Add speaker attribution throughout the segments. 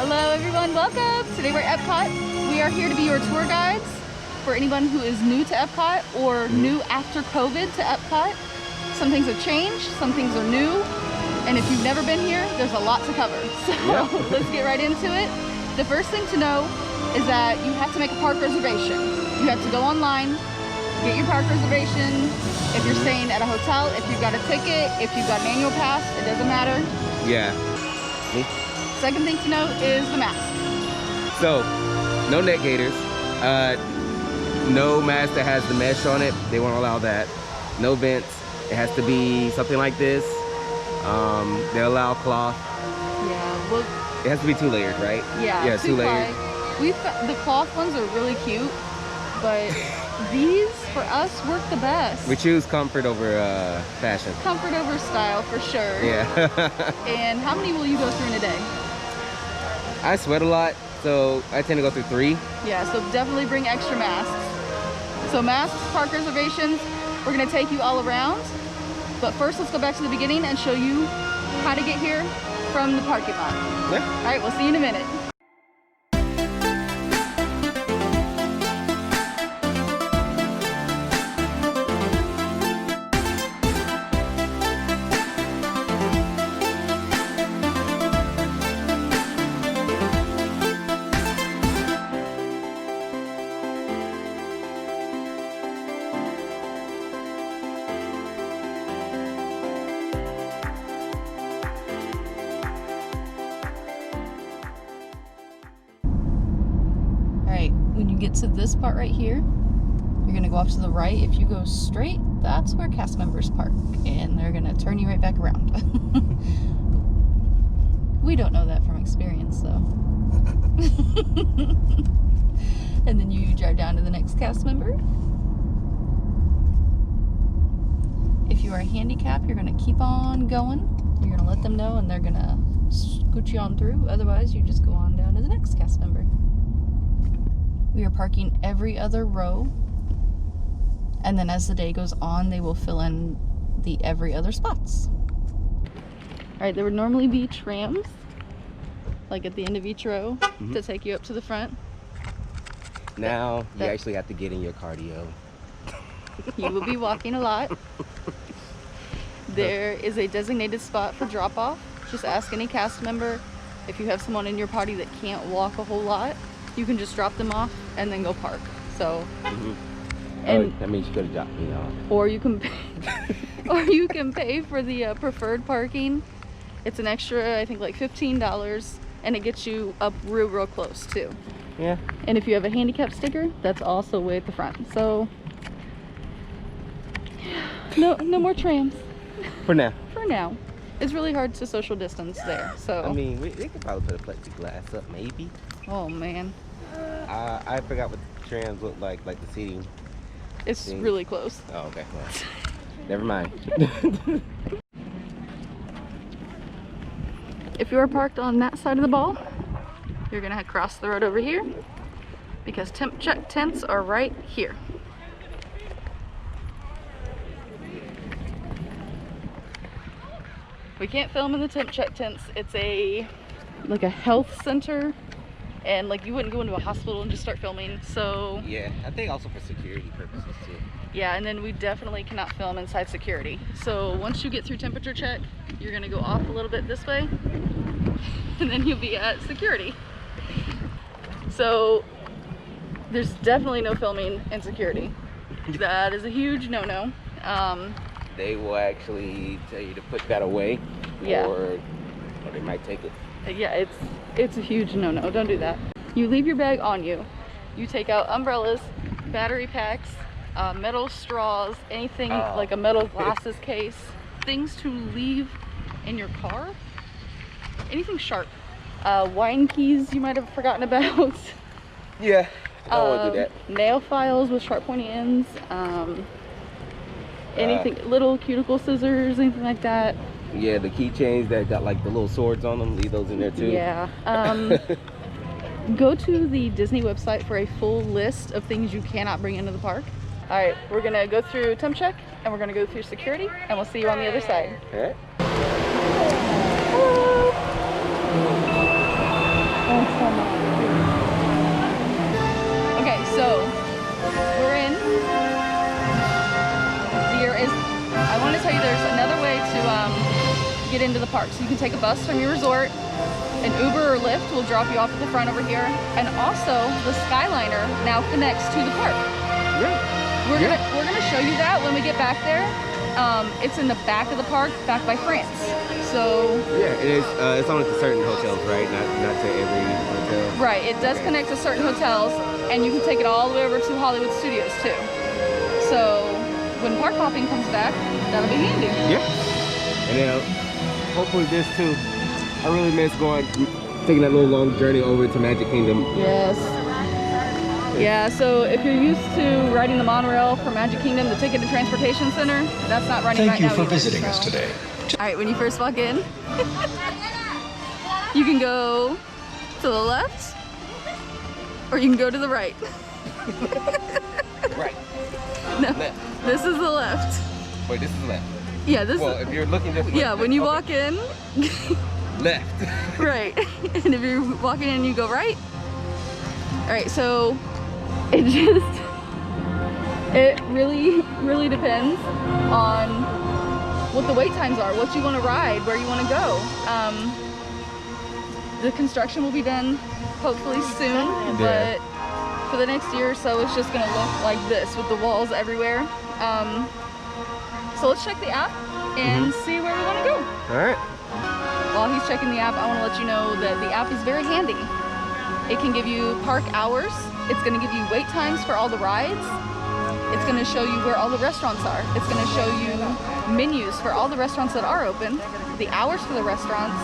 Speaker 1: Hello everyone, welcome! Today we're at Epcot. We are here to be your tour guides for anyone who is new to Epcot or new after COVID to Epcot. Some things have changed, some things are new, and if you've never been here, there's a lot to cover. So let's get right into it. The first thing to know is that you have to make a park reservation. You have to go online, get your park reservation. If you're staying at a hotel, if you've got a ticket, if you've got an annual pass, it doesn't matter.
Speaker 2: Yeah. Me?
Speaker 1: Second thing to note is the mask.
Speaker 2: So, no neck gaiters. No mask that has the mesh on it. They won't allow that. No vents. It has to be something like this. They allow cloth.
Speaker 1: Yeah, well,
Speaker 2: it has to be 2 layered, right?
Speaker 1: Yeah,
Speaker 2: 2 layers.
Speaker 1: The cloth ones are really cute, but these for us work the best.
Speaker 2: We choose comfort over fashion.
Speaker 1: Comfort over style for sure.
Speaker 2: Yeah.
Speaker 1: And how many will you go through in a day?
Speaker 2: I sweat a lot, so I tend to go through 3.
Speaker 1: Yeah, so definitely bring extra masks. So masks, park reservations, we're gonna take you all around. But first, let's go back to the beginning and show you how to get here from the parking lot.
Speaker 2: Yeah.
Speaker 1: All right, we'll see you in a minute. When you get to this part right here, you're gonna go off to the right. If you go straight, that's where cast members park, and they're gonna turn you right back around. We don't know that from experience though. And then you drive down to the next cast member. If you are handicapped, you're gonna keep on going. You're gonna let them know and they're gonna scoot you on through. Otherwise, you just go on down to the next cast member. We are parking every other row, and then as the day goes on, they will fill in the every other spots. All right, there would normally be trams, like at the end of each row, to take you up to the front.
Speaker 2: Now, you actually have to get in your cardio.
Speaker 1: You will be walking a lot. There is a designated spot for drop-off. Just ask any cast member if you have someone in your party that can't walk a whole lot. You can just drop them off and then go park. So, and
Speaker 2: that means you could have dropped me off.
Speaker 1: Or you can pay, or you can pay for the preferred parking. It's an extra, I think, like $15, and it gets you up real close too.
Speaker 2: Yeah.
Speaker 1: And if you have a handicap sticker, that's also way at the front. So, no more trams.
Speaker 2: For now.
Speaker 1: For now. It's really hard to social distance there. So.
Speaker 2: I mean, we could probably put a plexiglass up, maybe.
Speaker 1: Oh man.
Speaker 2: I forgot what the trams look like the seating.
Speaker 1: It's really close.
Speaker 2: Oh, okay. Well, never mind.
Speaker 1: If you are parked on that side of the ball, you're gonna cross the road over here because temp check tents are right here. We can't film in the temp check tents. It's like a health center, and like you wouldn't go into a hospital and just start filming. So
Speaker 2: yeah, I think also for security purposes too.
Speaker 1: Yeah, and then we definitely cannot film inside security. So once you get through temperature check, you're gonna go off a little bit this way, and then you'll be at security. So there's definitely no filming in security. That is a huge no-no.
Speaker 2: They will actually tell you to put that away, or they might take it.
Speaker 1: Yeah, it's a huge no-no. Don't do that. You leave your bag on you. You take out umbrellas, battery packs, metal straws, anything like a metal glasses case, things to leave in your car, anything sharp. Wine keys you might have forgotten about.
Speaker 2: Yeah, I won't do that.
Speaker 1: Nail files with sharp pointy ends. Anything, little cuticle scissors, anything like that.
Speaker 2: Yeah, the keychains that got like the little swords on them, leave those in there too.
Speaker 1: Yeah. Go to the Disney website for a full list of things you cannot bring into the park. All right, we're gonna go through temp check and we're gonna go through security, and we'll see you on the other side.
Speaker 2: All right.
Speaker 1: Hello. into the park. So you can take a bus from your resort, an Uber or Lyft will drop you off at the front over here, and also the Skyliner now connects to the park.
Speaker 2: Yeah.
Speaker 1: We're gonna show you that when we get back there. It's in the back of the park, back by France. So
Speaker 2: yeah, it's only to certain hotels, right? Not to every hotel.
Speaker 1: Right, it does connect to certain hotels, and you can take it all the way over to Hollywood Studios too. So when park hopping comes back, that'll be handy.
Speaker 2: Yeah. And then hopefully this too. I really miss taking that little long journey over to Magic Kingdom.
Speaker 1: Yes. Yeah, so if you're used to riding the monorail from Magic Kingdom, the Ticket and Transportation Center, that's not running right now.
Speaker 3: Thank you for visiting us today.
Speaker 1: All right, when you first walk in, you can go to the left, or you can go to the right.
Speaker 2: Right.
Speaker 1: No,
Speaker 2: Left.
Speaker 1: this is the left.
Speaker 2: Wait, this is left.
Speaker 1: Yeah, this
Speaker 2: Well,
Speaker 1: is...
Speaker 2: if you're looking this way.
Speaker 1: Yeah, when you walk in,
Speaker 2: Left.
Speaker 1: right. And if you're walking in, you go right. All right, so it really depends on what the wait times are, what you want to ride, where you want to go. The construction will be done hopefully soon, but for the next year or so, it's just going to look like this with the walls everywhere. So let's check the app and see where we want to go.
Speaker 2: All right.
Speaker 1: While he's checking the app, I want to let you know that the app is very handy. It can give you park hours. It's going to give you wait times for all the rides. It's going to show you where all the restaurants are. It's going to show you menus for all the restaurants that are open, the hours for the restaurants.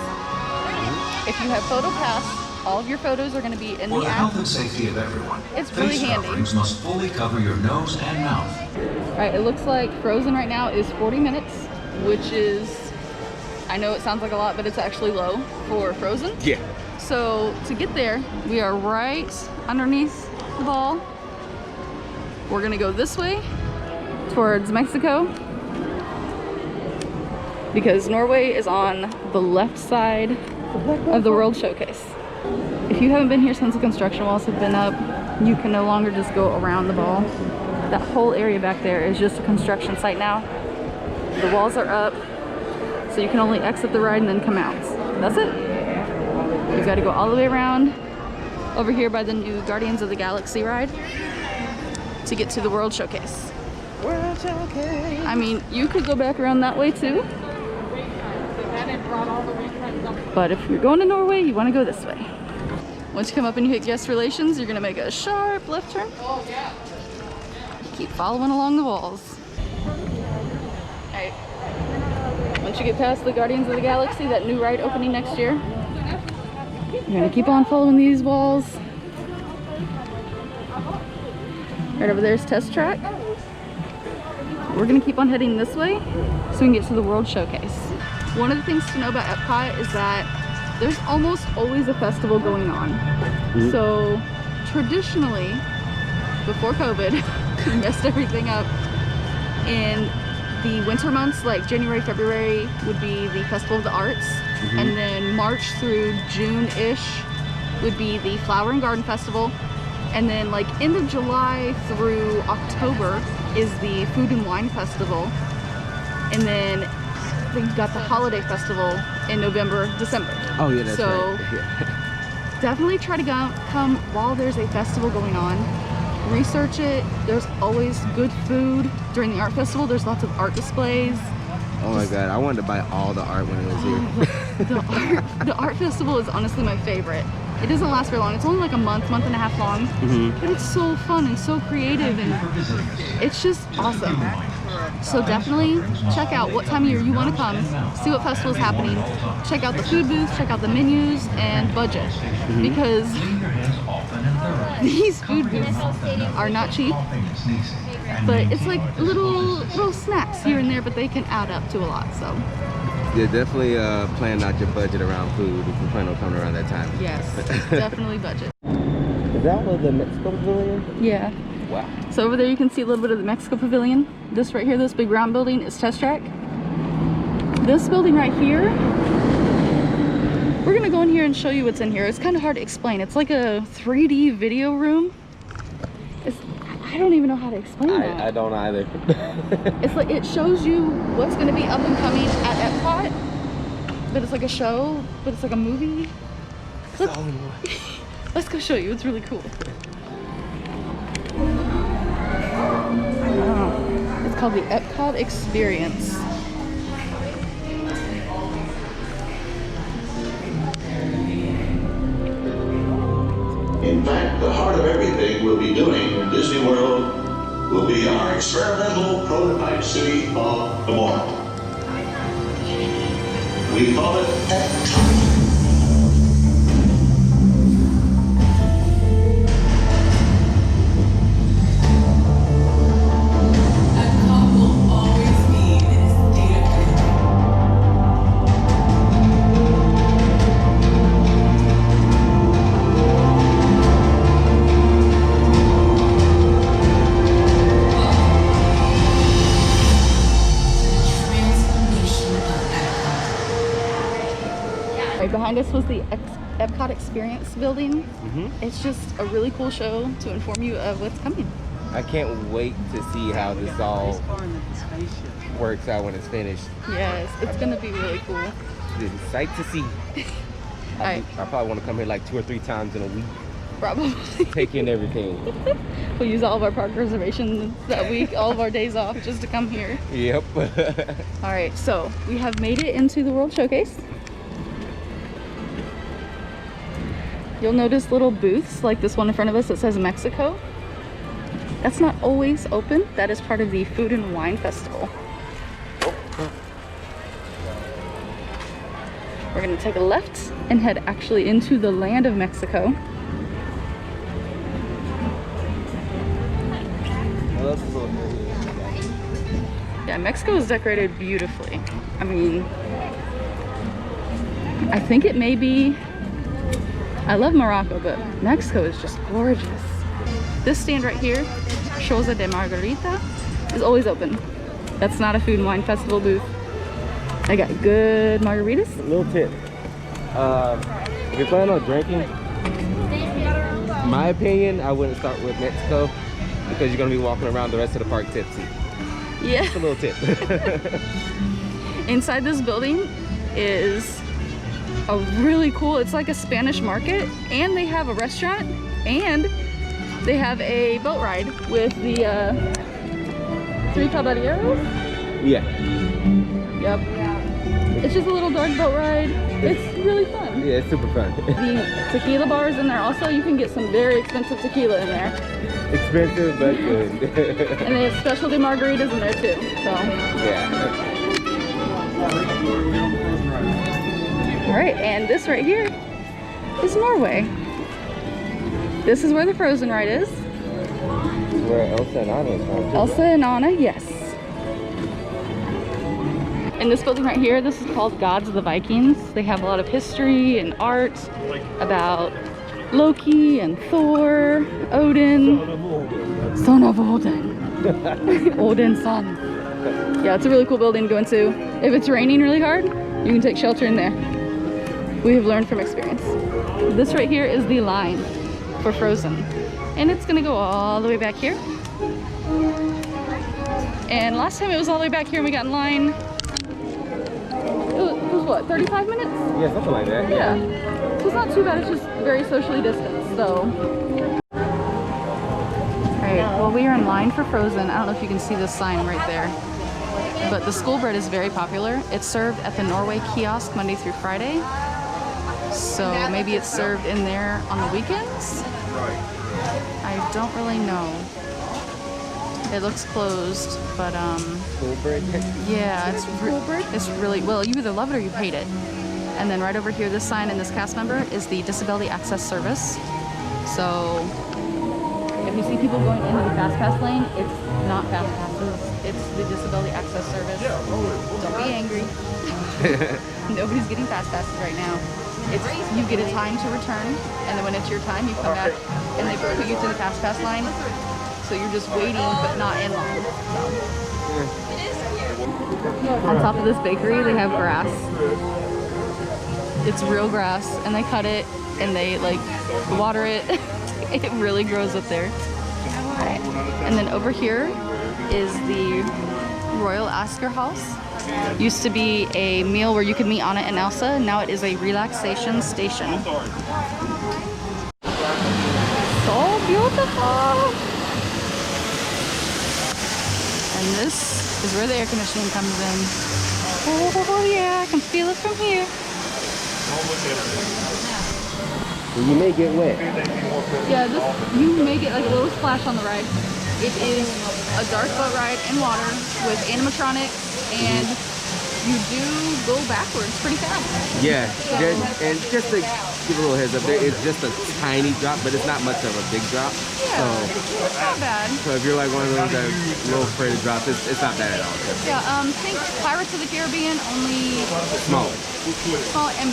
Speaker 1: If you have PhotoPass, all of your photos are going to be in
Speaker 3: For
Speaker 1: the
Speaker 3: the
Speaker 1: app.
Speaker 3: health and safety of everyone,
Speaker 1: It's really
Speaker 3: face
Speaker 1: handy.
Speaker 3: coverings must fully cover your nose and mouth.
Speaker 1: All right, it looks like Frozen right now is 40 minutes, which is, I know it sounds like a lot, but it's actually low for Frozen.
Speaker 2: Yeah.
Speaker 1: So to get there, we are right underneath the ball. We're gonna go this way towards Mexico because Norway is on the left side of the World Showcase. If you haven't been here since the construction walls have been up, you can no longer just go around the ball. That whole area back there is just a construction site now. The walls are up, so you can only exit the ride and then come out. That's it. You've got to go all the way around over here by the new Guardians of the Galaxy ride to get to the World Showcase.
Speaker 2: World Showcase.
Speaker 1: I mean, you could go back around that way too. But if you're going to Norway, you want to go this way. Once you come up and you hit guest relations, you're going to make a sharp left turn. Keep following along the walls. Alright. Once you get past the Guardians of the Galaxy, that new ride opening next year, you're going to keep on following these walls. Right over there is Test Track. We're going to keep on heading this way so we can get to the World Showcase. One of the things to know about Epcot is that there's almost always a festival going on. So traditionally, before COVID, we messed everything up. In the winter months, like January, February, would be the Festival of the Arts. And then March through June-ish would be the Flower and Garden Festival. And then like end of July through October is the Food and Wine Festival. And then we've got the Holiday Festival in November, December.
Speaker 2: Oh yeah, that's
Speaker 1: so
Speaker 2: right. Yeah.
Speaker 1: definitely try to come while there's a festival going on. Research it. There's always good food during the art festival. There's lots of art displays.
Speaker 2: Oh my god, I wanted to buy all the art when it was here.
Speaker 1: The art festival is honestly my favorite. It doesn't last very long. It's only like a month and a half long, but it's so fun and so creative, and it's just awesome. So definitely check out what time of year you want to come, see what festival is happening, check out the food booths, check out the menus, and budget, because these food booths are not cheap, but it's like little snacks here and there, but they can add up to a lot. So
Speaker 2: Yeah, definitely plan out your budget around food if you plan on coming around that time.
Speaker 1: yes, definitely budget.
Speaker 2: Is that one of the Mexico Pavilion?
Speaker 1: Yeah.
Speaker 2: Wow.
Speaker 1: So over there you can see a little bit of the Mexico Pavilion. This right here, this big round building, is Test Track. This building right here, we're gonna go in here and show you what's in here. It's kind of hard to explain. It's like a 3D video room. I don't even know how to explain that.
Speaker 2: I don't either.
Speaker 1: It's like it shows you what's gonna be up and coming at Epcot. but it's like a show, but it's like a movie. Look.
Speaker 2: All in one.
Speaker 1: Let's go show you. It's really cool. It's called the Epcot Experience.
Speaker 4: In fact, the heart of everything we'll be doing in Disney World will be our experimental prototype city of tomorrow. We call it Epcot.
Speaker 1: Right behind us was the Epcot Experience building. It's just a really cool show to inform you of what's coming.
Speaker 2: I can't wait to see how this all works out when it's finished.
Speaker 1: Yes, it's gonna be really cool.
Speaker 2: It's a sight to see. I probably want to come here like 2 or 3 times in a week.
Speaker 1: Probably.
Speaker 2: Take in everything.
Speaker 1: We'll use all of our park reservations that week, all of our days off, just to come here.
Speaker 2: Yep.
Speaker 1: All right, so we have made it into the World Showcase. You'll notice little booths like this one in front of us that says Mexico. That's not always open. That is part of the Food and Wine Festival. We're gonna take a left and head actually into the land of Mexico. Yeah, Mexico is decorated beautifully. I mean, I think it may be, I love Morocco, but Mexico is just gorgeous. This stand right here, Choza de Margarita, is always open. That's not a Food and Wine Festival booth. I got good margaritas.
Speaker 2: Little tip. If you're planning on drinking, my opinion, I wouldn't start with Mexico because you're going to be walking around the rest of the park tipsy.
Speaker 1: Yeah.
Speaker 2: Just a little tip.
Speaker 1: Inside this building is a really cool, it's like a Spanish market, and they have a restaurant, and they have a boat ride with the 3 Caballeros.
Speaker 2: Yeah.
Speaker 1: Yep. It's just a little dark boat ride. It's really fun.
Speaker 2: Yeah, it's super fun.
Speaker 1: The tequila bar is in there also. You can get some very expensive tequila in there.
Speaker 2: Expensive, but good.
Speaker 1: And they have specialty margaritas in there too. So.
Speaker 2: Yeah.
Speaker 1: All right, and this right here is Norway. This is where the Frozen ride is.
Speaker 2: Where Elsa and Anna is from.
Speaker 1: Elsa and Anna, yes. In this building right here, this is called Gods of the Vikings. They have a lot of history and art about Loki and Thor, Odin. Son of Odin. Odin's son. Yeah, it's a really cool building to go into. If it's raining really hard, you can take shelter in there. We have learned from experience. This right here is the line for Frozen. And it's gonna go all the way back here. And last time it was all the way back here and we got in line. It was what, 35 minutes?
Speaker 2: Yeah, something like that.
Speaker 1: Yeah. So it's not too bad, it's just very socially distanced, so. Alright, well we are in line for Frozen. I don't know if you can see this sign right there. But the school bread is very popular. It's served at the Norway kiosk Monday through Friday. So maybe it's served in there on the weekends? I don't really know. It looks closed, but
Speaker 2: School break?
Speaker 1: yeah, it's really, well, you either love it or you hate it. And then right over here, this sign and this cast member is the Disability Access Service. So if you see people going into the Fast Pass lane, it's not Fast Passes, it's the Disability Access Service. Don't be angry. Nobody's getting Fast Passes right now. It's, you get a time to return, and then when it's your time, you come back, and they put you to the Fast Pass line. So you're just waiting, but not in line. So. On top of this bakery, they have grass. It's real grass, and they cut it, and they like water it. It really grows up there. Right. And then over here is the Royal Ascot House. Used to be a meal where you could meet Anna and Elsa. Now it is a relaxation station. So beautiful! And this is where the air conditioning comes in. Oh yeah, I can feel it from here.
Speaker 2: You may get wet.
Speaker 1: Yeah, you may get like a little splash on the ride. It is a dark boat ride in water with animatronics, and you do go backwards pretty fast.
Speaker 2: Yeah, and just to give a little heads up, it's just a tiny drop, but it's not much of a big drop.
Speaker 1: Yeah, it's not bad.
Speaker 2: So if you're like one of those that are a little afraid of drops, it's not bad at all.
Speaker 1: Yeah, think Pirates of the Caribbean, only
Speaker 2: Smaller.
Speaker 1: small and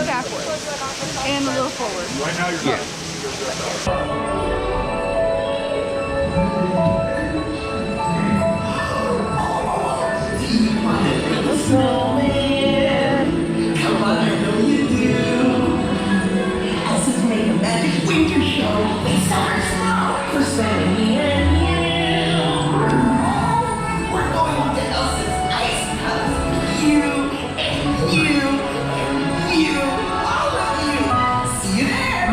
Speaker 1: backwards, and a little forward.
Speaker 2: Yeah.
Speaker 5: Come on, I know you do. Elsa's made a magic winter show. It's summer snow for spending me and you. We're going to Elsa's ice house. You and you and you. All of you. See you there.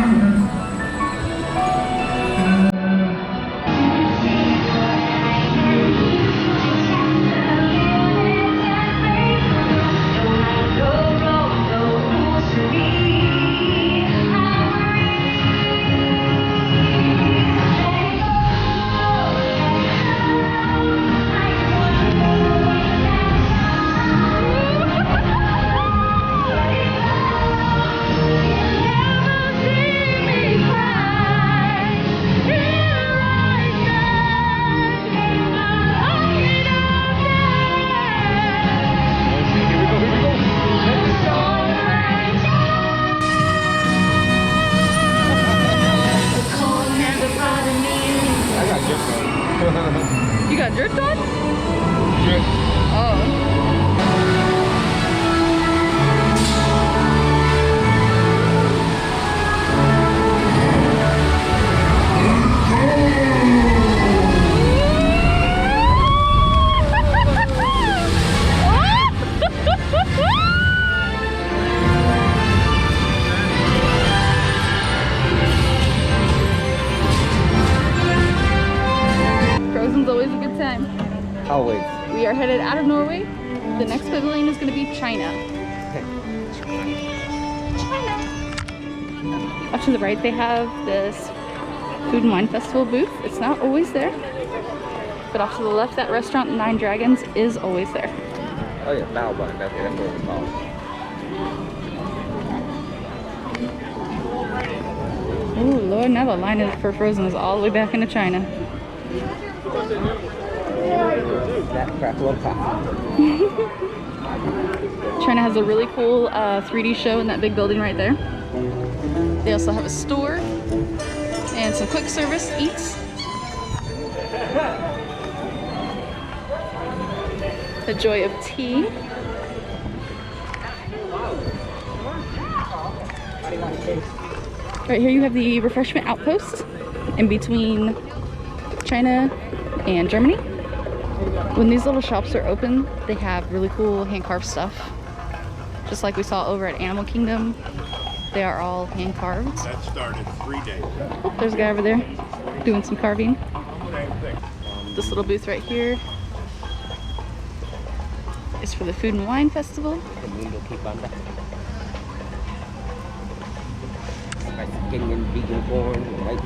Speaker 1: You got drift on? Oh. Frozen's always a good time.
Speaker 2: Always.
Speaker 1: We are headed out of Norway. The next pavilion is going to be China. China. Off to the right, they have this food and wine festival booth. It's not always there. But off to the left, that restaurant, Nine Dragons, is always there.
Speaker 2: Oh yeah, Bao Bun. That's what it's called.
Speaker 1: Oh Lord, now the line for Frozen is all the way back into China.
Speaker 2: That crackle of pop.
Speaker 1: China has a really cool 3D show in that big building right there. They also have a store and some quick service eats. The joy of tea. Right here you have the refreshment outpost in between China and Germany. When these little shops are open, they have really cool hand-carved stuff. Just like we saw over at Animal Kingdom, they are all hand-carved.
Speaker 6: That started 3 days.
Speaker 1: Oh, there's a guy over there doing some carving. This little booth right here is for the Food and Wine Festival.
Speaker 2: Kenyan vegan corn, white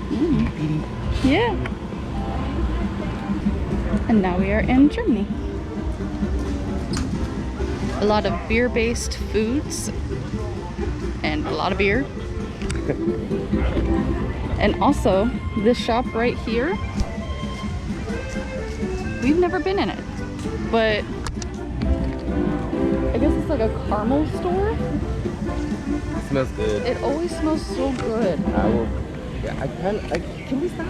Speaker 2: beans.
Speaker 1: Yeah. And now we are in Germany. A lot of beer-based foods and a lot of beer. And also, this shop right here, we've never been in it, but I guess it's like a caramel store.
Speaker 2: It smells good.
Speaker 1: It always smells so good.
Speaker 2: I will. Yeah, can we stop?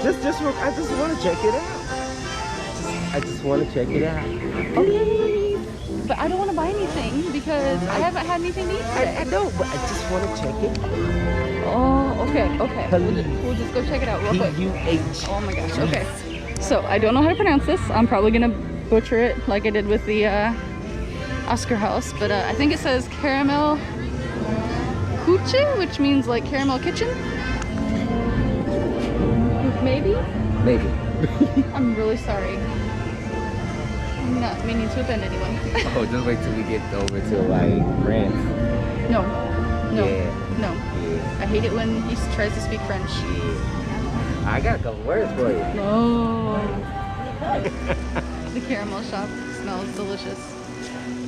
Speaker 2: I just want to check it out. I just want to check it out.
Speaker 1: Okay. But I don't want to buy anything because I haven't had anything to eat today.
Speaker 2: I know, but I just want to check it out.
Speaker 1: Oh, okay. We'll just go check it out real quick.
Speaker 2: P-U-H.
Speaker 1: Oh my gosh, okay. So I don't know how to pronounce this. I'm probably gonna butcher it like I did with the Oscar House, but I think it says caramel kuche, which means like caramel kitchen. Maybe?
Speaker 2: Maybe.
Speaker 1: I'm really sorry. I'm not meaning to offend anyone.
Speaker 2: Oh, just wait till we get over to like France.
Speaker 1: No. No.
Speaker 2: Yeah.
Speaker 1: No.
Speaker 2: Yeah.
Speaker 1: I hate it when he tries to speak French.
Speaker 2: Yeah. I got a couple words for you.
Speaker 1: No. The caramel shop smells delicious.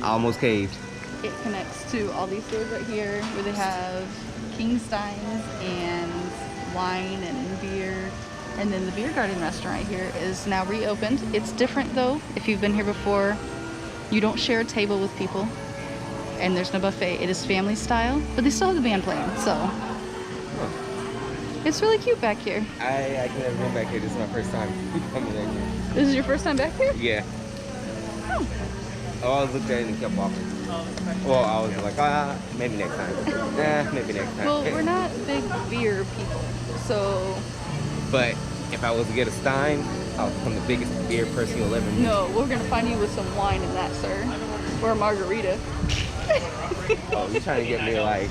Speaker 2: I almost caved.
Speaker 1: It connects to all these stores right here where they have Kingstein's and wine and beer. And then the beer garden restaurant right here is now reopened. It's different though. If you've been here before, you don't share a table with people and there's no buffet. It is family style, but they still have the band playing, so. It's really cute back here.
Speaker 2: I can never been back here. This is my first time coming back here.
Speaker 1: This is your first time back here?
Speaker 2: Yeah.
Speaker 1: Oh.
Speaker 2: I always looked at it and kept walking. Well, I was like, maybe next time. Maybe next time.
Speaker 1: Well, we're not big beer people, so.
Speaker 2: But if I was to get a Stein, I'll become the biggest beer person you'll ever meet.
Speaker 1: No, we're gonna find you with some wine in that, sir. Or a margarita.
Speaker 2: Oh, you're trying to get me like...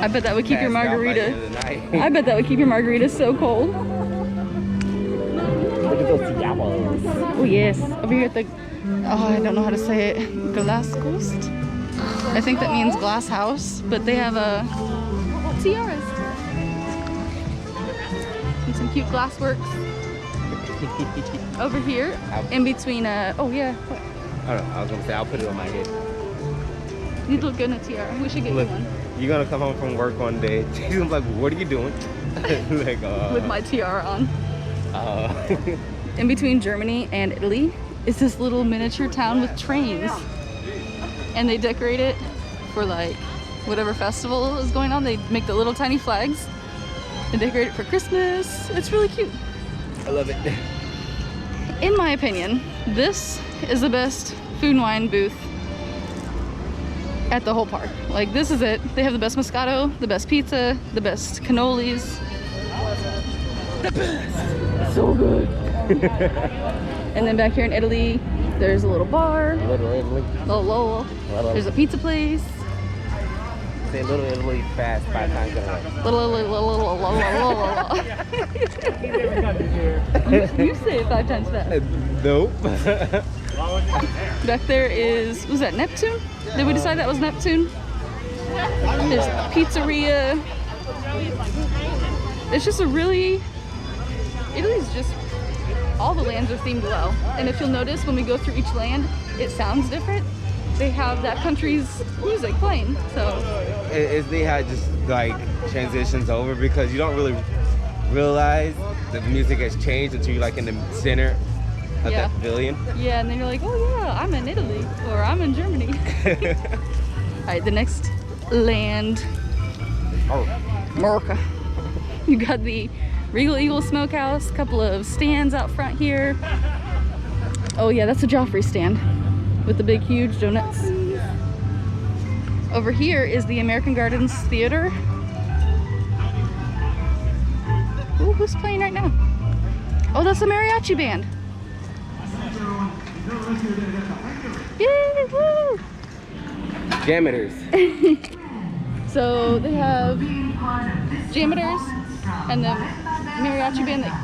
Speaker 1: I bet that would keep your
Speaker 2: passed out by the
Speaker 1: margarita.
Speaker 2: end of the night.
Speaker 1: I bet that would keep your margarita so cold.
Speaker 2: Look at those tiaras.
Speaker 1: Oh yes, over here at the, oh I don't know how to say it, Glass Coast? I think that means glass house, but they have tiaras. And some cute glass works. Over here, in between, oh yeah, what?
Speaker 2: I don't know, I was gonna say, I'll put it on my head.
Speaker 1: You'd look good in a tiara. We should get
Speaker 2: Look,
Speaker 1: you one.
Speaker 2: you're gonna come home from work one day. She's like, what are you doing? Like,
Speaker 1: With my tiara on.
Speaker 2: uh,
Speaker 1: In between Germany and Italy is this little miniature town with trains. And they decorate it for like whatever festival is going on. They make the little tiny flags and decorate it for Christmas. It's really cute.
Speaker 2: I love it.
Speaker 1: In my opinion, this is the best food and wine booth at the whole park. Like, this is it. They have the best Moscato, the best pizza, the best cannolis. The best. So good. And then back here in Italy, there's a little bar.
Speaker 2: Little Italy.
Speaker 1: Little. There's a pizza place.
Speaker 2: Say Little Italy fast 5 times in a
Speaker 1: row. You say it 5 times fast.
Speaker 2: Nope.
Speaker 1: Back there is, was that Neptune? Did we decide that was Neptune? There's pizzeria. It's just a really, Italy's just, all the lands are themed well. And if you'll notice, when we go through each land, it sounds different. They have that country's music playing, so.
Speaker 2: It's the how it just like transitions over, because you don't really realize the music has changed until you're like in the center of that pavilion.
Speaker 1: Yeah, and then you're like, oh yeah, I'm in Italy, or I'm in Germany. All right, the next land, Morocco. You got the Regal Eagle Smokehouse, a couple of stands out front here. Oh yeah, that's a Joffrey stand with the big, huge donuts. Over here is the American Gardens Theater. Ooh, who's playing right now? Oh, that's the mariachi band. Yay, woo!
Speaker 2: Jameters.
Speaker 1: So they have jameters and the mariachi band that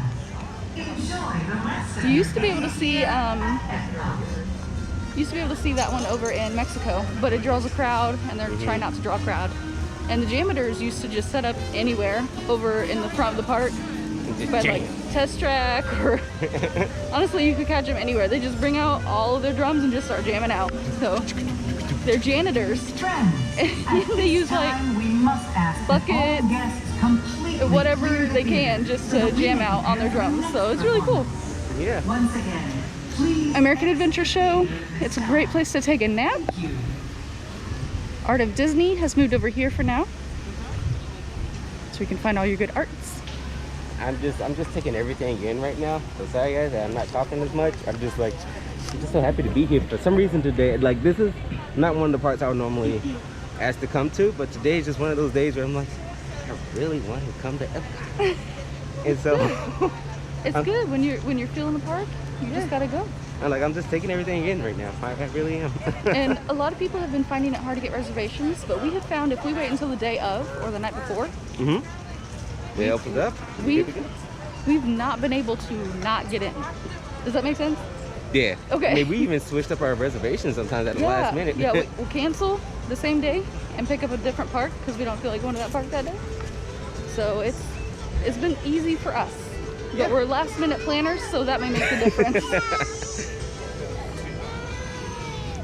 Speaker 1: you used to be able to see that one over in Mexico, but it draws a crowd and they're trying not to draw a crowd. And the jameters used to just set up anywhere over in the front of the park, but like test track, or honestly you could catch them anywhere. They just bring out all of their drums and just start jamming out. So they're janitors. They use like buckets, whatever they can, just to jam out on their drums. So it's really cool.
Speaker 2: Yeah.
Speaker 5: Once again, please.
Speaker 1: American Adventure Show. It's a great place to take a nap. Art of Disney has moved over here for now, so you can find all your good arts.
Speaker 2: I'm just taking everything in right now. So sorry guys, I'm not talking as much. I'm just so happy to be here. For some reason today, like, this is not one of the parts I would normally ask to come to, but today is just one of those days where I'm like, I really want to come to Epcot. And so
Speaker 1: It's good when you're feeling the park. You just gotta go.
Speaker 2: I'm just taking everything in right now. I really am.
Speaker 1: And a lot of people have been finding it hard to get reservations, but we have found if we wait until the day of or the night before,
Speaker 2: They opened up.
Speaker 1: We've not been able to not get in. Does that make sense?
Speaker 2: Yeah.
Speaker 1: Okay.
Speaker 2: I mean, we even switched up our reservations sometimes at the last minute.
Speaker 1: Yeah, we'll cancel the same day and pick up a different park because we don't feel like going to that park that day. So it's been easy for us. But we're last minute planners, so that may make a difference.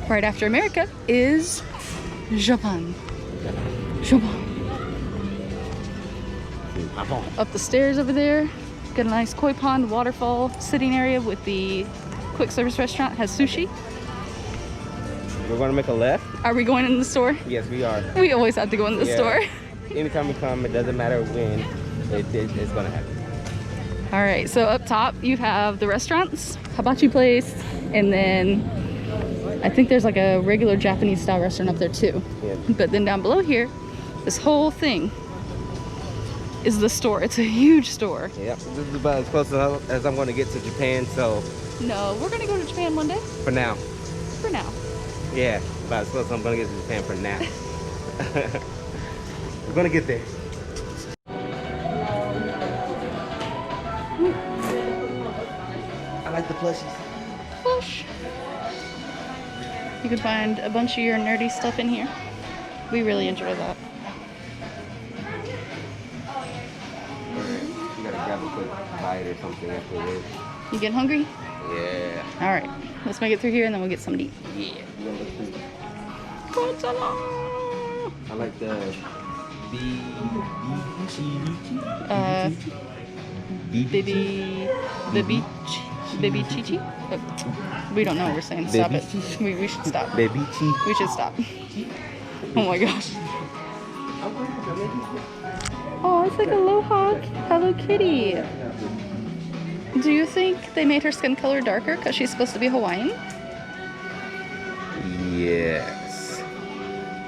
Speaker 1: Right after America is Japan. Up the stairs over there, got a nice koi pond waterfall sitting area with the quick service restaurant. Has sushi.
Speaker 2: We're going to make a left.
Speaker 1: Are we going in the store?
Speaker 2: Yes, we are.
Speaker 1: We always have to go in the store.
Speaker 2: Anytime we come, it doesn't matter when, it's going to happen.
Speaker 1: All right, so up top you have the restaurants, hibachi place, and then I think there's like a regular Japanese style restaurant up there too.
Speaker 2: Yeah.
Speaker 1: But then down below here, this whole thing is the store. It's a huge store.
Speaker 2: Yep, this is about as close as I'm going to get to Japan, so.
Speaker 1: No, we're gonna go to Japan one day.
Speaker 2: For now.
Speaker 1: For now.
Speaker 2: Yeah, about as close as I'm going to get to Japan for now. We're going to get there. I like the plushies.
Speaker 1: Plush. You can find a bunch of your nerdy stuff in here. We really enjoy that.
Speaker 2: You gotta grab a quick bite or something after this.
Speaker 1: You get hungry?
Speaker 2: Yeah.
Speaker 1: All right, let's make it through here and then we'll get something to eat.
Speaker 2: Yeah.
Speaker 1: I
Speaker 2: like the
Speaker 1: Baby Chichi? We don't know what we're saying. Stop it. We should stop.
Speaker 2: Baby Chi.
Speaker 1: We should stop. Oh my gosh. Oh, it's like Aloha Hello Kitty. Do you think they made her skin color darker because she's supposed to be Hawaiian?
Speaker 2: Yes.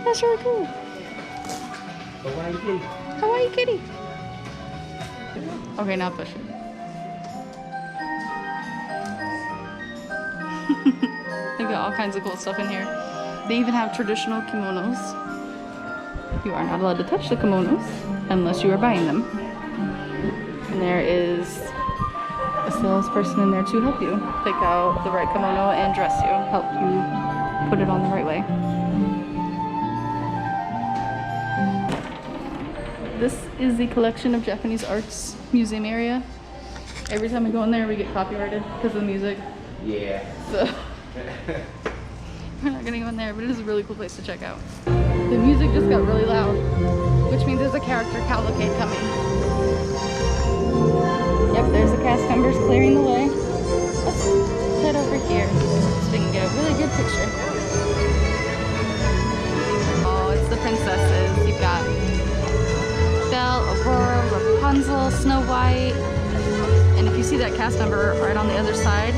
Speaker 1: That's really cool.
Speaker 2: Hawaii Kitty.
Speaker 1: Hawaii Kitty. Okay, now push it. They've got all kinds of cool stuff in here. They even have traditional kimonos. You are not allowed to touch the kimonos unless you are buying them. And there is a salesperson in there to help you pick out the right kimono and dress you, help you put it on the right way. This is the collection of Japanese arts museum area. Every time we go in there, we get copyrighted because of the music.
Speaker 2: Yeah.
Speaker 1: So we're not gonna go in there, but it is a really cool place to check out. The music just got really loud, which means there's a character cavalcade coming. Yep, there's the cast members clearing the way. Let's head over here so we can get a really good picture. Oh, it's the princesses. You've got Belle, Aurora, Rapunzel, Snow White, and if you see that cast member right on the other side,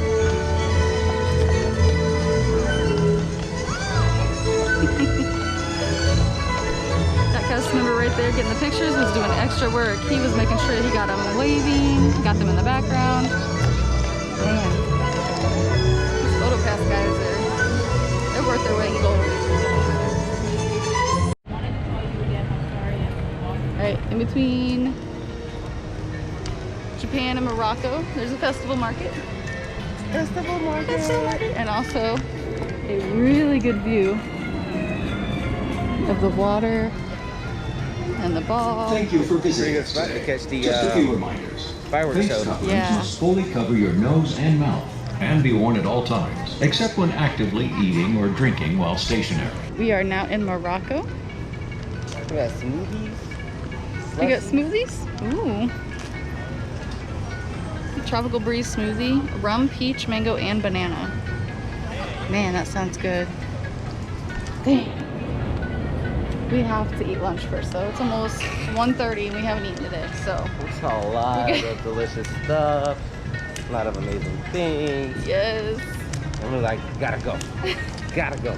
Speaker 1: that cast member right there getting the pictures was doing extra work. He was making sure he got them waving, got them in the background. Man, these photo pass guys they're worth their weight in gold. Right, in between Japan and Morocco, there's a festival market. Festival market. And also a really good view of the water and the ball.
Speaker 3: Thank you for visiting
Speaker 2: Pretty good
Speaker 3: us
Speaker 2: spot to
Speaker 3: today.
Speaker 2: catch the
Speaker 3: Just a few reminders.
Speaker 2: fireworks
Speaker 3: Face
Speaker 2: show.
Speaker 3: coverings
Speaker 1: Yeah.
Speaker 3: must fully cover your nose and mouth and be worn at all times, except when actively eating or drinking while stationary.
Speaker 1: We are now in Morocco.
Speaker 2: We got smoothies.
Speaker 1: We got smoothies. Ooh. Tropical breeze smoothie, rum, peach, mango, and banana. Man, that sounds good. Dang. We have to eat lunch first, though. It's almost 1:30 and we haven't eaten today, so.
Speaker 2: It's a lot of delicious stuff. A lot of amazing things.
Speaker 1: Yes.
Speaker 2: And we're like, gotta go. Gotta go.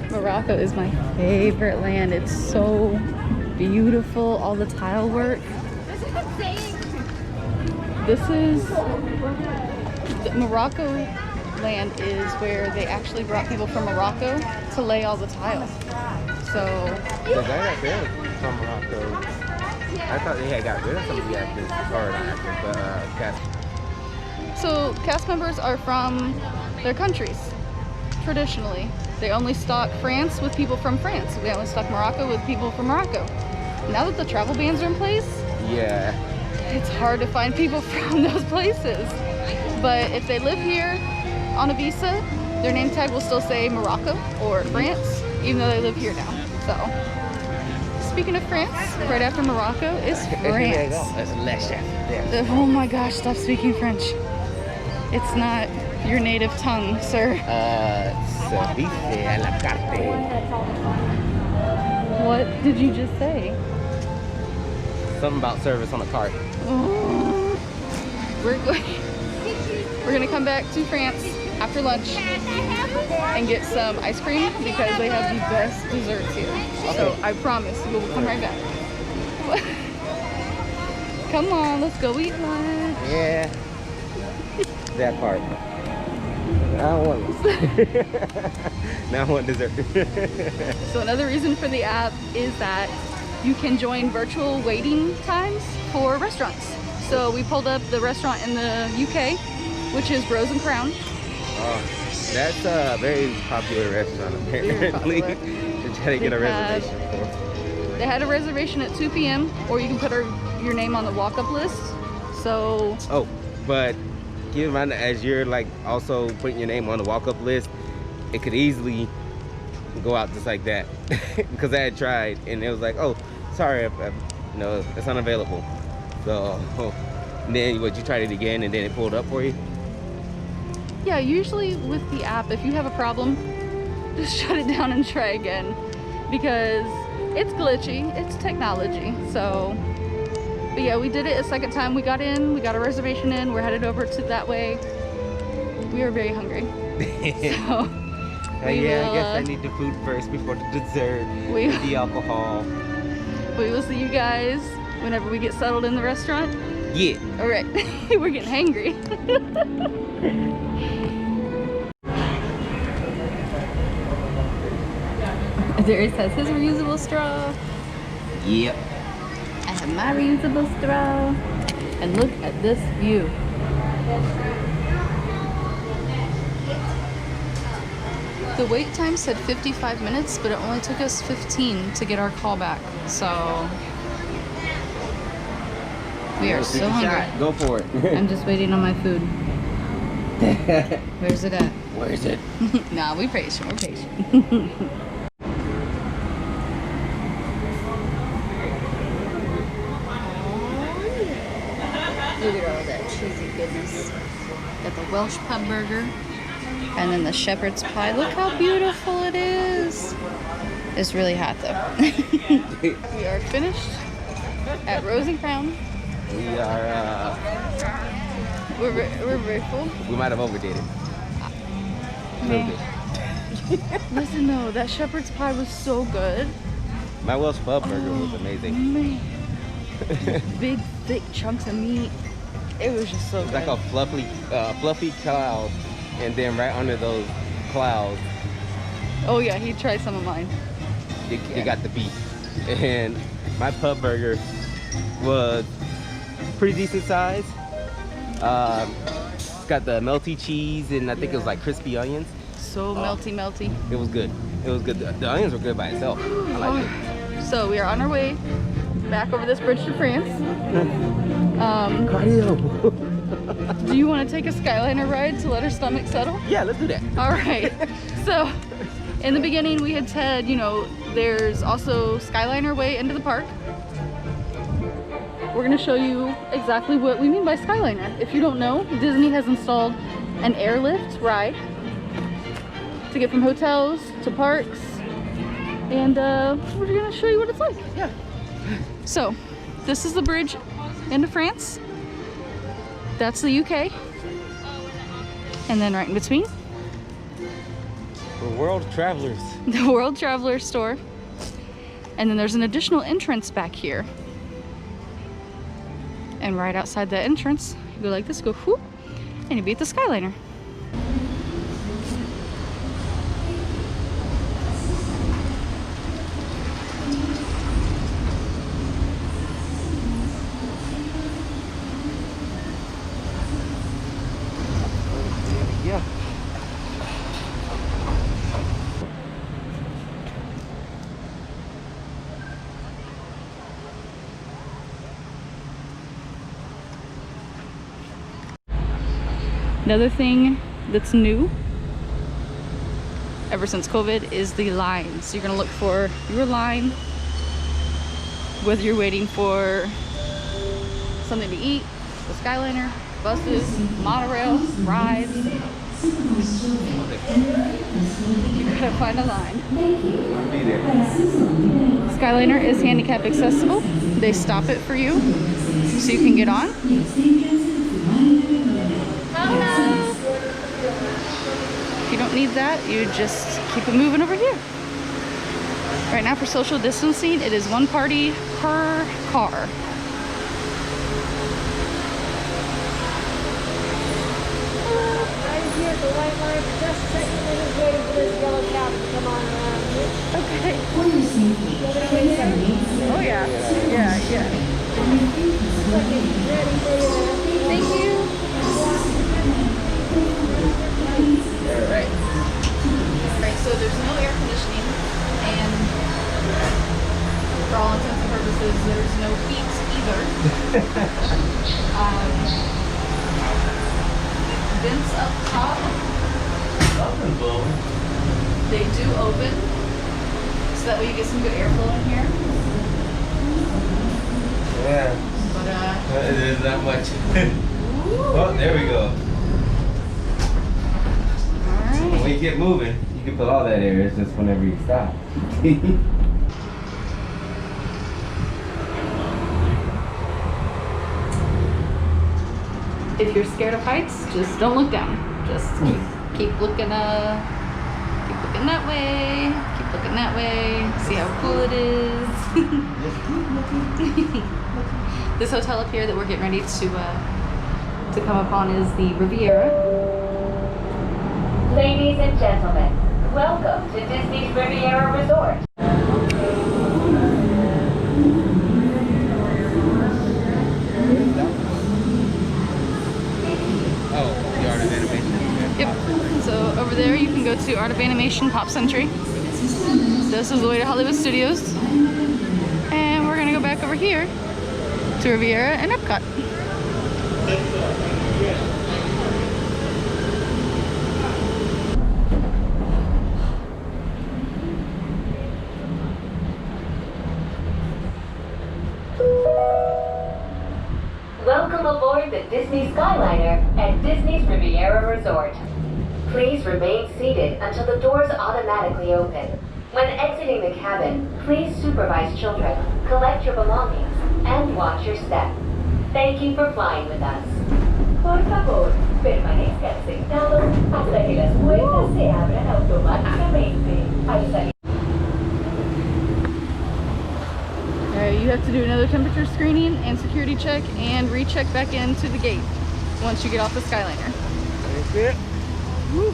Speaker 1: Morocco is my favorite land. It's so beautiful, all the tile work. This is Morocco land is where they actually brought people from Morocco to lay all the tile. So
Speaker 2: The guy right there was from Morocco. I thought they had got rid of some of the actors, or not actors, but cast.
Speaker 1: So cast members are from their countries. Traditionally, they only stock France with people from France. They only stock Morocco with people from Morocco. Now that the travel bans are in place,
Speaker 2: Yeah.
Speaker 1: it's hard to find people from those places. But if they live here on a visa, their name tag will still say Morocco or France, even though they live here now. So, speaking of France, right after Morocco is France.
Speaker 2: That's less there.
Speaker 1: Oh my gosh, stop speaking French. It's not your native tongue, sir.
Speaker 2: Service à la carte.
Speaker 1: What did you just say?
Speaker 2: Something about service on a cart.
Speaker 1: We're gonna come back to France after lunch and get some ice cream because they have the best desserts here. So I promise we'll come right back. Come on, let's go eat lunch.
Speaker 2: Yeah. That part. I don't want Now I want dessert.
Speaker 1: So another reason for the app is that you can join virtual waiting times for restaurants. So we pulled up the restaurant in the UK, which is Rose and Crown.
Speaker 2: That's a very popular restaurant apparently. To try to get a reservation for.
Speaker 1: They had a reservation at 2 p.m. or you can put your name on the walk-up list. So
Speaker 2: Oh, but keep in mind that as you're like also putting your name on the walk-up list, it could easily go out just like that. Because I had tried and it was like, oh, sorry, no, it's unavailable. So then you tried it again and then it pulled up for you.
Speaker 1: yeah, usually with the app, if you have a problem, just shut it down and try again because it's glitchy, it's technology. So, but yeah, we did it a second time. We got in, we got a reservation in, we're headed over to that way. We are very hungry. So,
Speaker 2: I guess I need the food first before the dessert, the alcohol.
Speaker 1: We will see you guys whenever we get settled in the restaurant.
Speaker 2: Yeah.
Speaker 1: All right, we're getting hangry. Darius has his reusable straw.
Speaker 2: Yep.
Speaker 1: I have my reusable straw. And look at this view. The wait time said 55 minutes, but it only took us 15 to get our call back. So we are so hungry.
Speaker 2: Go for it.
Speaker 1: I'm just waiting on my food. Where's it at?
Speaker 2: Where is it?
Speaker 1: Nah, we're patient. We're patient. Look at all that cheesy goodness. Got the Welsh pub burger. And then the shepherd's pie. Look how beautiful it is. It's really hot though. We are finished at Rose and Crown.
Speaker 2: We are,
Speaker 1: We're very full.
Speaker 2: we might have overdid it. A little
Speaker 1: Man.
Speaker 2: bit.
Speaker 1: Listen though, that shepherd's pie was so good.
Speaker 2: My Welsh pub burger was amazing.
Speaker 1: Man. Big, thick chunks of meat. It was just so
Speaker 2: It's
Speaker 1: good.
Speaker 2: like a fluffy cloud, and then right under those clouds,
Speaker 1: Oh yeah, he tried some of mine.
Speaker 2: you got the beef. And my pub burger was pretty decent size. It's got the melty cheese, and I think it was like crispy onions.
Speaker 1: So melty.
Speaker 2: It was good. It was good. The onions were good by itself. I liked it.
Speaker 1: So we are on our way back over this bridge to France.
Speaker 2: Cardio.
Speaker 1: Do you want to take a Skyliner ride to let our stomach settle?
Speaker 2: Yeah, let's do that.
Speaker 1: All right. So in the beginning we had said, you know, there's also Skyliner way into the park. We're going to show you exactly what we mean by Skyliner. If you don't know, Disney has installed an airlift ride to get from hotels to parks, and we're going to show you what it's like.
Speaker 2: Yeah.
Speaker 1: So this is the bridge into France. That's the UK. And then right in between,
Speaker 2: For world travelers.
Speaker 1: the World Traveler store. And then there's an additional entrance back here. And right outside that entrance You go like this, go whoop, and you'll be at the Skyliner.
Speaker 2: Yeah.
Speaker 1: Another thing that's new ever since COVID is the line. So you're gonna look for your line, whether you're waiting for something to eat, the Skyliner, buses, monorail, rides. You gotta find a line.
Speaker 2: I'll be there.
Speaker 1: Skyliner is handicap accessible. They stop it for you so you can get on. If you don't need that, you just keep it moving over here. Right now for social distancing, it is 1 party per car.
Speaker 6: Right here at the white line, just a second, we're just waiting for this yellow cab to come on around here.
Speaker 1: Okay.
Speaker 6: Oh
Speaker 1: Oh yeah. Yeah, yeah.
Speaker 6: ready for you.
Speaker 1: Thank you. Alright. Alright, so there's no air conditioning, and for all intents and purposes, there's no heat either. Vents up top,
Speaker 2: Something's blowing.
Speaker 1: they do open, so that way you get some good airflow in here.
Speaker 2: Yeah.
Speaker 1: But
Speaker 2: There's not much. Oh, there we go.
Speaker 1: alright.
Speaker 2: When you get moving, you can put all that air. It's just whenever you stop.
Speaker 1: If you're scared of heights, just don't look down. Just keep looking that way. Keep looking that way. See how cool it is. This hotel up here that we're getting ready to come upon is the Riviera.
Speaker 7: Ladies and gentlemen, welcome to Disney's Riviera Resort.
Speaker 2: Oh, the Art of Animation.
Speaker 1: Yep. So over there you can go to Art of Animation Pop Century. This is the way to Hollywood Studios. And we're gonna go back over here to Riviera and Epcot.
Speaker 7: Welcome aboard the Disney Skyliner at Disney's Riviera Resort. Please remain seated until the doors automatically open. When exiting the cabin, please supervise children, collect your belongings, and watch your step. Thank you for flying with us. Por favor, permanezcan sentados hasta que las puertas se abran automáticamente. Al salir.
Speaker 1: Alright, you have to do another temperature screening and security check and recheck back into the gate once you get off the Skyliner.
Speaker 2: That's it.
Speaker 1: Woo.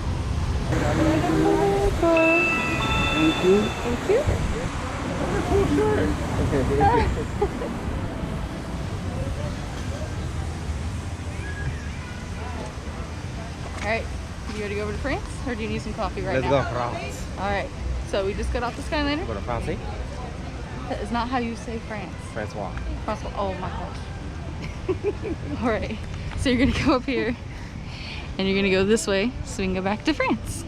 Speaker 2: Thank you.
Speaker 1: Thank you. Alright, you ready to go over to France? Or do you need some coffee right
Speaker 2: Let's
Speaker 1: now?
Speaker 2: go France.
Speaker 1: Alright, so we just got off the Skyliner.
Speaker 2: Go to France.
Speaker 1: That is not how you say France.
Speaker 2: Francois.
Speaker 1: Francois. Oh my gosh. Alright, so you're gonna go up here and you're gonna go this way so we can go back to France.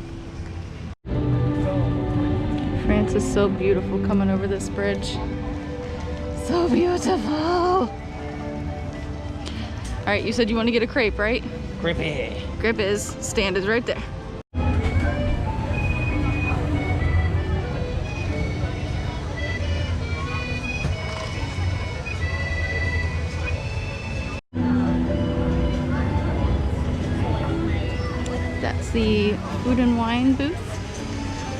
Speaker 1: France is so beautiful coming over this bridge. So beautiful. Alright, you said you want to get a crepe, right?
Speaker 2: Creepy.
Speaker 1: Crepe stand is right there. That's the food and wine booth.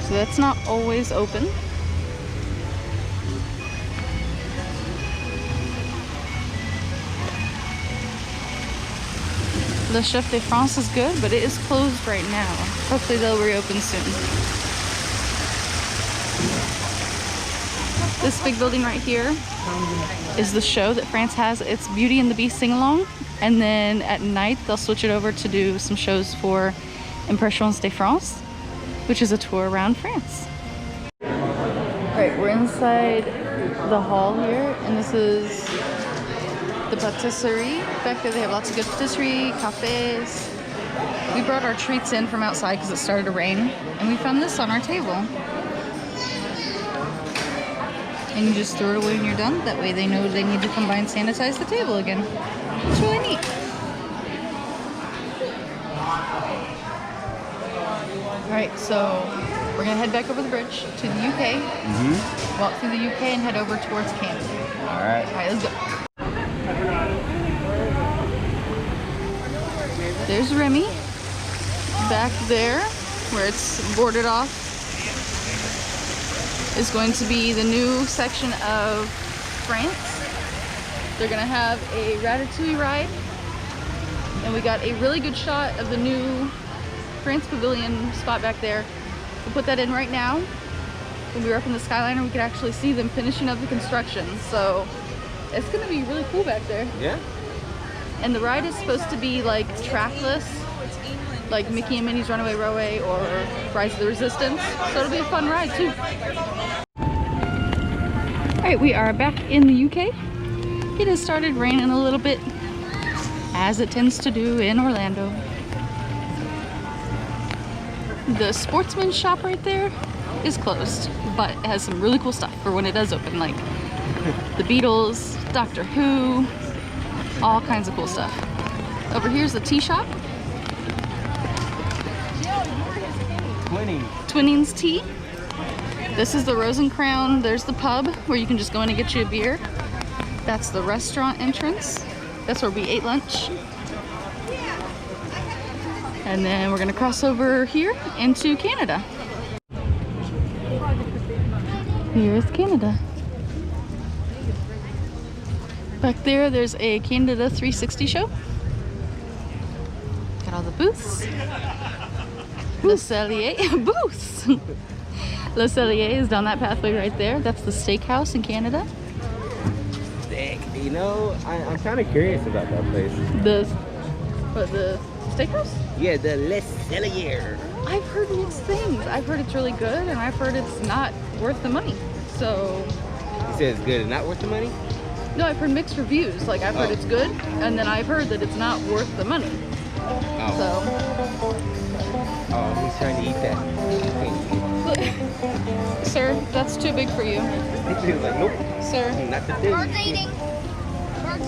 Speaker 1: So that's not always open. The Chef de France is good, but it is closed right now. Hopefully they'll reopen soon. This big building right here is the show that France has. It's Beauty and the Beast sing-along. And then at night, they'll switch it over to do some shows for Impressions de France, which is a tour around France. Alright, we're inside the hall here, and this is the patisserie. Back there they have lots of good patisserie, cafes. We brought our treats in from outside because it started to rain, and we found this on our table. And you just throw it away when you're done. That way they know they need to come by and sanitize the table again. It's really neat. Alright, so we're gonna head back over the bridge to the UK. Walk through the UK and head over towards Canada.
Speaker 2: Alright.
Speaker 1: Alright, let's go. There's Remy. Back there, where it's boarded off, is going to be the new section of France. They're gonna have a Ratatouille ride. And we got a really good shot of the new France Pavilion spot back there. We'll put that in right now. When we were up in the Skyliner, we could actually see them finishing up the construction. So it's gonna be really cool back there.
Speaker 2: Yeah.
Speaker 1: And the ride is supposed to be like trackless, like Mickey and Minnie's Runaway Railway or Rise of the Resistance. So it'll be a fun ride too. Alright, we are back in the UK. It has started raining a little bit, as it tends to do in Orlando. The sportsman shop right there is closed, but it has some really cool stuff for when it does open, like the Beatles, Doctor Who, all kinds of cool stuff. Over here's the tea shop. Twinnings Tea. This is the Rose and Crown. There's the pub where you can just go in and get you a beer. That's the restaurant entrance. That's where we ate lunch. And then we're gonna cross over here into Canada. Here's Canada. Back there, there's a Canada 360 show. Got all the booths. Le Cellier, booths. Le Cellier is down that pathway right there. That's the steakhouse in Canada.
Speaker 2: Steak. You know, I'm kind of curious about that place.
Speaker 1: The steakhouse?
Speaker 2: Yeah, the Le Cellier.
Speaker 1: I've heard mixed things. I've heard it's really good, and I've heard it's not worth the money. So.
Speaker 2: You said it's good and not worth the money?
Speaker 1: No, I've heard mixed reviews. Like I've heard it's good, and then I've heard that it's not worth the money. So.
Speaker 2: Oh, he's trying to eat that.
Speaker 1: Sir, that's too big for you.
Speaker 2: He was like, nope.
Speaker 1: Sir.
Speaker 2: Not today.
Speaker 8: Birds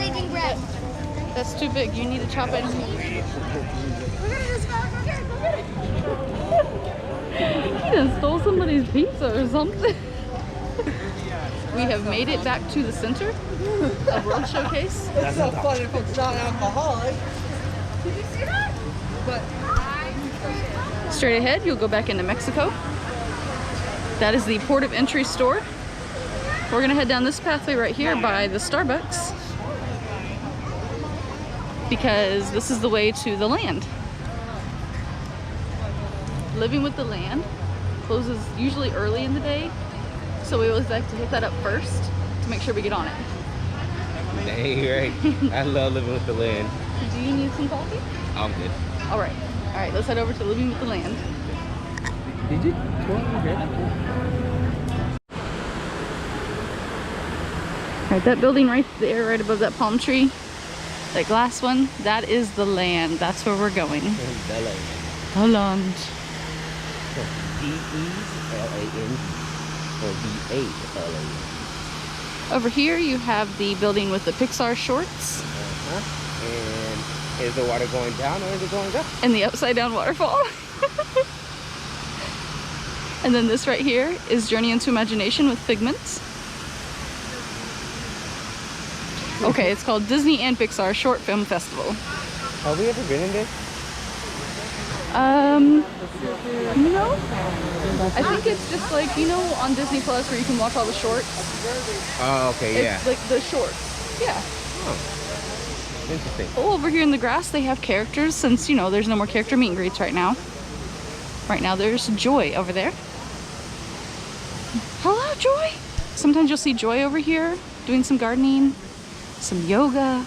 Speaker 8: eating bread.
Speaker 1: That's too big. You need to chop it. He done stole somebody's pizza or something. We have made it back to the center of World Showcase.
Speaker 9: It's so fun if it's not alcoholic.
Speaker 8: Did you see that?
Speaker 9: But
Speaker 1: Straight ahead, you'll go back into Mexico. That is the port of entry store. We're gonna head down this pathway right here by the Starbucks, because this is the way to the land. Living with the Land closes usually early in the day, so we always like to hit that up first to make sure we get on it.
Speaker 2: Dang right. I love Living with the Land.
Speaker 1: Do you need some coffee?
Speaker 2: I'm good.
Speaker 1: All right, let's head over to Living with the Land.
Speaker 2: Did you twirl your hair?
Speaker 1: All right, that building right there, right above that palm tree, that glass one, that is the land. That's where we're going.
Speaker 2: The Land.
Speaker 1: The land.
Speaker 2: D-E-L-A-N or D-A-L-A-N.
Speaker 1: Over here you have the building with the Pixar shorts.
Speaker 2: And is the water going down or is it going up?
Speaker 1: And the upside down waterfall. And then this right here is Journey into Imagination with Figments. Okay, it's called Disney and Pixar Short Film Festival.
Speaker 2: Have we ever been in this?
Speaker 1: No. I think it's just like, you know, on Disney Plus where you can watch all the shorts.
Speaker 2: Oh, okay, yeah.
Speaker 1: It's like the shorts. Yeah.
Speaker 2: Oh. Interesting.
Speaker 1: Oh, over here in the grass, they have characters since, you know, there's no more character meet and greets right now. Right now, there's Joy over there. Hello, Joy. Sometimes you'll see Joy over here doing some gardening, some yoga,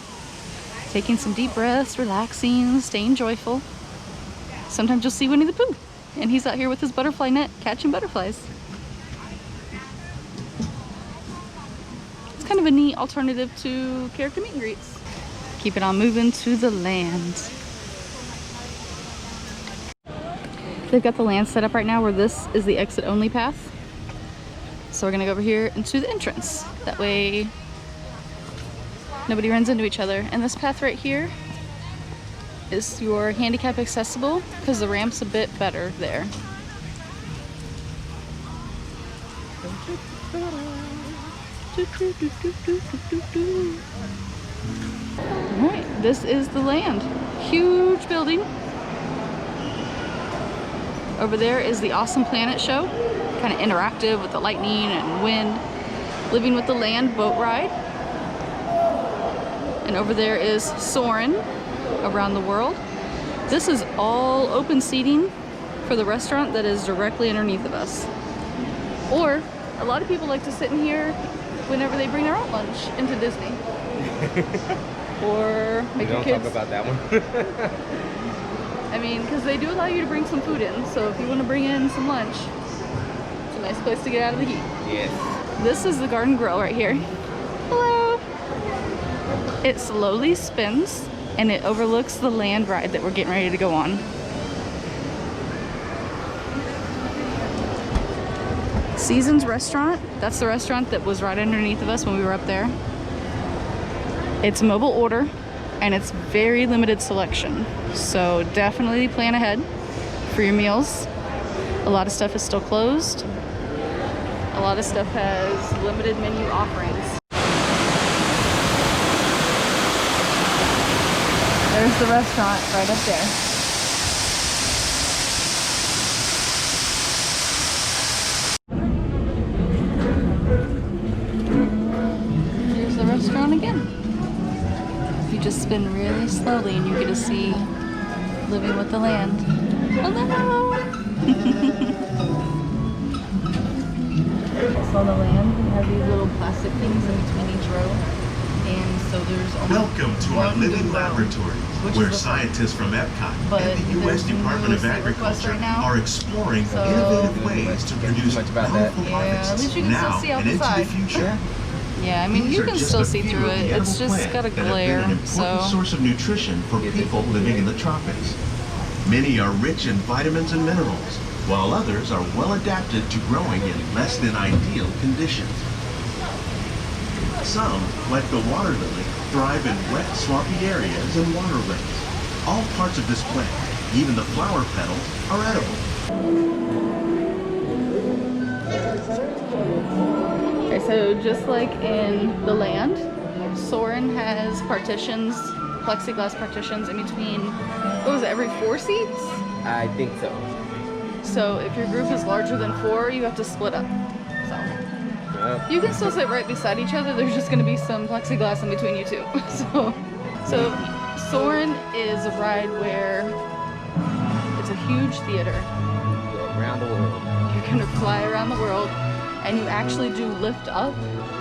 Speaker 1: taking some deep breaths, relaxing, staying joyful. Sometimes you'll see Winnie the Pooh, and he's out here with his butterfly net catching butterflies. It's kind of a neat alternative to character meet and greets. Keep it on moving to the land. They've got the land set up right now where this is the exit only path. So we're gonna go over here into the entrance. That way nobody runs into each other. And this path right here is your handicap accessible because the ramp's a bit better there. Alright, this is the land. Huge building. Over there is the Awesome Planet show. Kind of interactive with the lightning and wind. Living with the Land boat ride. And over there is Soarin around the world. This is all open seating for the restaurant that is directly underneath of us. Or a lot of people like to sit in here whenever they bring their own lunch into Disney. Or make your kids.
Speaker 2: Don't talk about that one.
Speaker 1: I mean, because they do allow you to bring some food in. So if you want to bring in some lunch, it's a nice place to get out of the heat.
Speaker 2: Yes.
Speaker 1: This is the Garden Grill right here. Hello. It slowly spins and it overlooks the land ride that we're getting ready to go on. Seasons Restaurant, that's the restaurant that was right underneath of us when we were up there. It's mobile order and it's very limited selection. So definitely plan ahead for your meals. A lot of stuff is still closed. A lot of stuff has limited menu offerings. There's the restaurant right up there. Here's the restaurant again. You just spin really slowly and you get to see Living with the Land. Hello! On the land, we have these little plastic things in between each row. And so there's only
Speaker 10: Welcome to our living laboratory, where scientists from Epcot and the U.S. Department of Agriculture are exploring innovative ways to produce powerful harvests now and into the future.
Speaker 1: Yeah, I mean, you can still see through it. It's just got a glare, so.
Speaker 10: Source of nutrition for people living in the tropics. Many are rich in vitamins and minerals, while others are well adapted to growing in less than ideal conditions. Some, like the water lily, thrive in wet, swampy areas and waterways. All parts of this plant, even the flower petals, are edible.
Speaker 1: Okay, so just like in the land, Soarin has partitions, plexiglass partitions in between, what was it, every 4 seats?
Speaker 2: I think so.
Speaker 1: So if your group is larger than 4, you have to split up. So you can still sit right beside each other. There's just going to be some plexiglass in between you two. So Soarin is a ride where it's a huge theater.
Speaker 2: You go around the world.
Speaker 1: You're going to fly around the world, and you actually do lift up.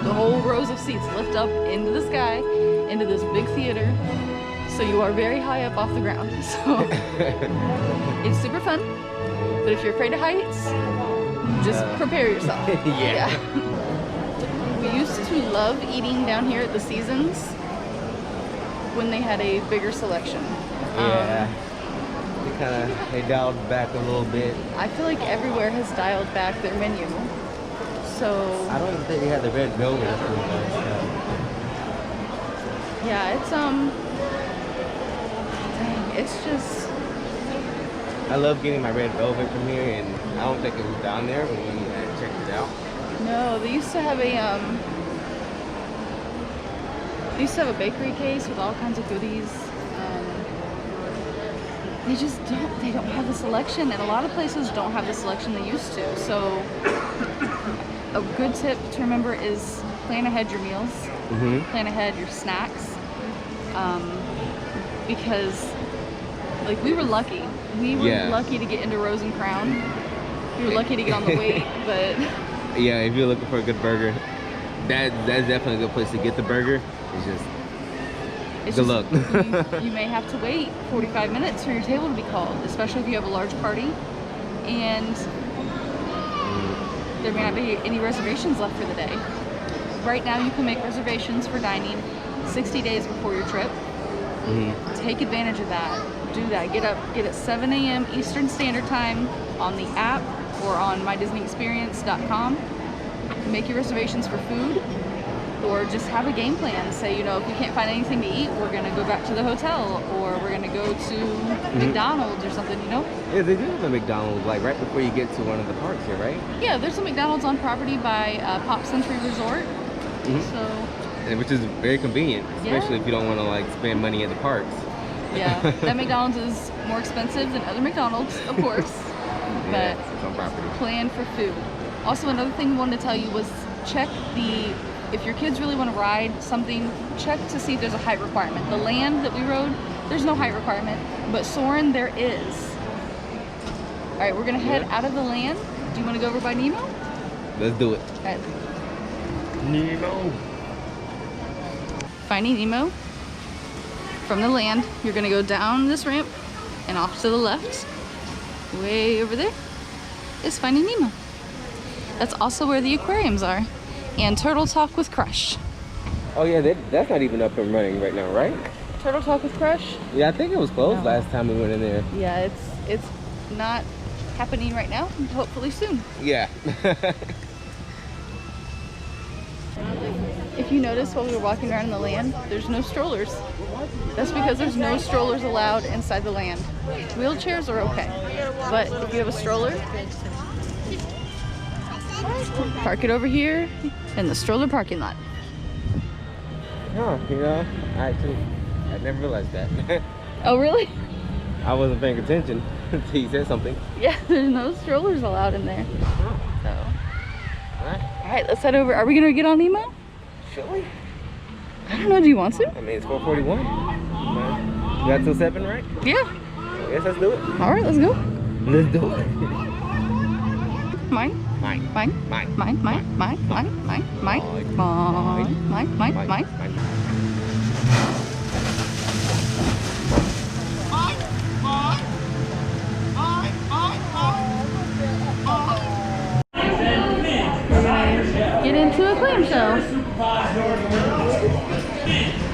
Speaker 1: The whole rows of seats lift up into the sky, into this big theater. So you are very high up off the ground. So it's super fun. But if you're afraid of heights, just prepare yourself.
Speaker 2: Yeah.
Speaker 1: We used to love eating down here at the Seasons when they had a bigger selection.
Speaker 2: Yeah. They dialed back a little bit.
Speaker 1: I feel like everywhere has dialed back their menu. So
Speaker 2: I don't even think they had the red velvet.
Speaker 1: yeah, it's dang, it's just.
Speaker 2: I love getting my red velvet from here, and I don't think it was down there when we checked it out.
Speaker 1: No, they used to have a bakery case with all kinds of goodies. They don't have the selection, and a lot of places don't have the selection they used to. So a good tip to remember is plan ahead your meals, plan ahead your snacks. because like we were lucky. We were lucky to get into Rose and Crown. We were lucky to get on the wait, but
Speaker 2: yeah, if you're looking for a good burger, that's definitely a good place to get the burger. It's good luck.
Speaker 1: you may have to wait 45 minutes for your table to be called, especially if you have a large party, and there may not be any reservations left for the day. Right now you can make reservations for dining 60 days before your trip. Take advantage of that. Do that. Get at 7 a.m. Eastern Standard Time on the app or on mydisneyexperience.com. Make your reservations for food, or just have a game plan. Say, you know, if we can't find anything to eat, we're gonna go back to the hotel, or we're gonna go to McDonald's or something, you know? Yeah,
Speaker 2: they do have a McDonald's like right before you get to one of the parks here, right?
Speaker 1: Yeah, there's a McDonald's on property by Pop Century Resort. So,
Speaker 2: which is very convenient, especially if you don't want to like spend money at the parks.
Speaker 1: Yeah, that McDonald's is more expensive than other McDonald's, of course, but
Speaker 2: it's on property.
Speaker 1: Plan for food. Also, another thing I wanted to tell you was check if your kids really want to ride something, check to see if there's a height requirement. The land that we rode, there's no height requirement, but Soarin' there is. All right, we're gonna head out of the land. Do you want to go over by Nemo?
Speaker 2: Let's do it.
Speaker 1: All right.
Speaker 2: Nemo.
Speaker 1: Finding Nemo from the land, you're gonna go down this ramp and off to the left. Way over there is Finding Nemo. That's also where the aquariums are. And Turtle Talk with Crush.
Speaker 2: Oh yeah, that's not even up and running right now, right?
Speaker 1: Turtle Talk with Crush?
Speaker 2: Yeah, I think it was closed last time we went in there.
Speaker 1: Yeah, it's not happening right now. Hopefully soon.
Speaker 2: Yeah.
Speaker 1: If you notice while we were walking around in the land, there's no strollers. That's because there's no strollers allowed inside the land. Wheelchairs are okay, but if you have a stroller, park it over here in the stroller parking lot.
Speaker 2: Huh, you know, I never realized that.
Speaker 1: Oh, really?
Speaker 2: I wasn't paying attention until you said something.
Speaker 1: Yeah, there's no strollers allowed in there. So, all right, let's head over. Are we gonna get on Nemo?
Speaker 2: Should we?
Speaker 1: I don't know, do you want to?
Speaker 2: I mean, it's 4:41. You got till 7, right?
Speaker 1: Yeah.
Speaker 2: I guess let's do it.
Speaker 1: All right, let's go.
Speaker 2: Let's do it.
Speaker 1: Mine.
Speaker 2: Mine.
Speaker 1: Mine.
Speaker 2: Mine.
Speaker 1: Mine. Mine. Mine. Mine. Mine. Mine. Mine. Mine. Mine. Mine. Get into a clam show.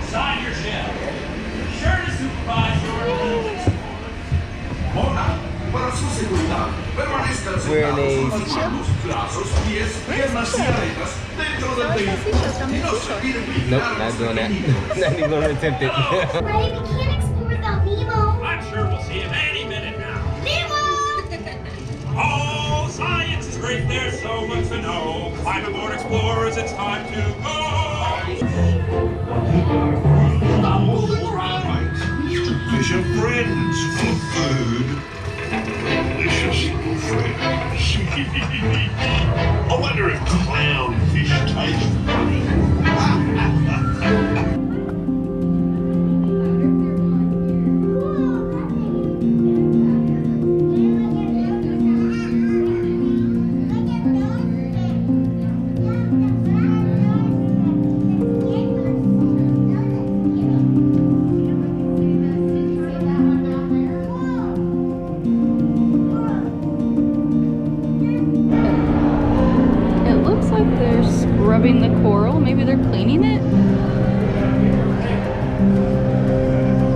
Speaker 5: Sign your shell. Sure to supervise your Mona, para su seguridad, permanezcan
Speaker 2: We're in a
Speaker 5: seashell. Brazos, pies, piernas y aletas dentro del vehículo. Y no se olviden
Speaker 2: Nope, not doing that. Not even gonna attempt it.
Speaker 8: Ray, we can't explore without Nemo.
Speaker 5: I'm sure we'll see him any minute now.
Speaker 8: Nemo!
Speaker 5: Oh, science is great, there's so much to know. Climb aboard, explorers, it's time to go. Fish and friends for food. Delicious little friends. I wonder if clownfish taste funny.
Speaker 1: Scrubbing the coral. Maybe they're cleaning it. I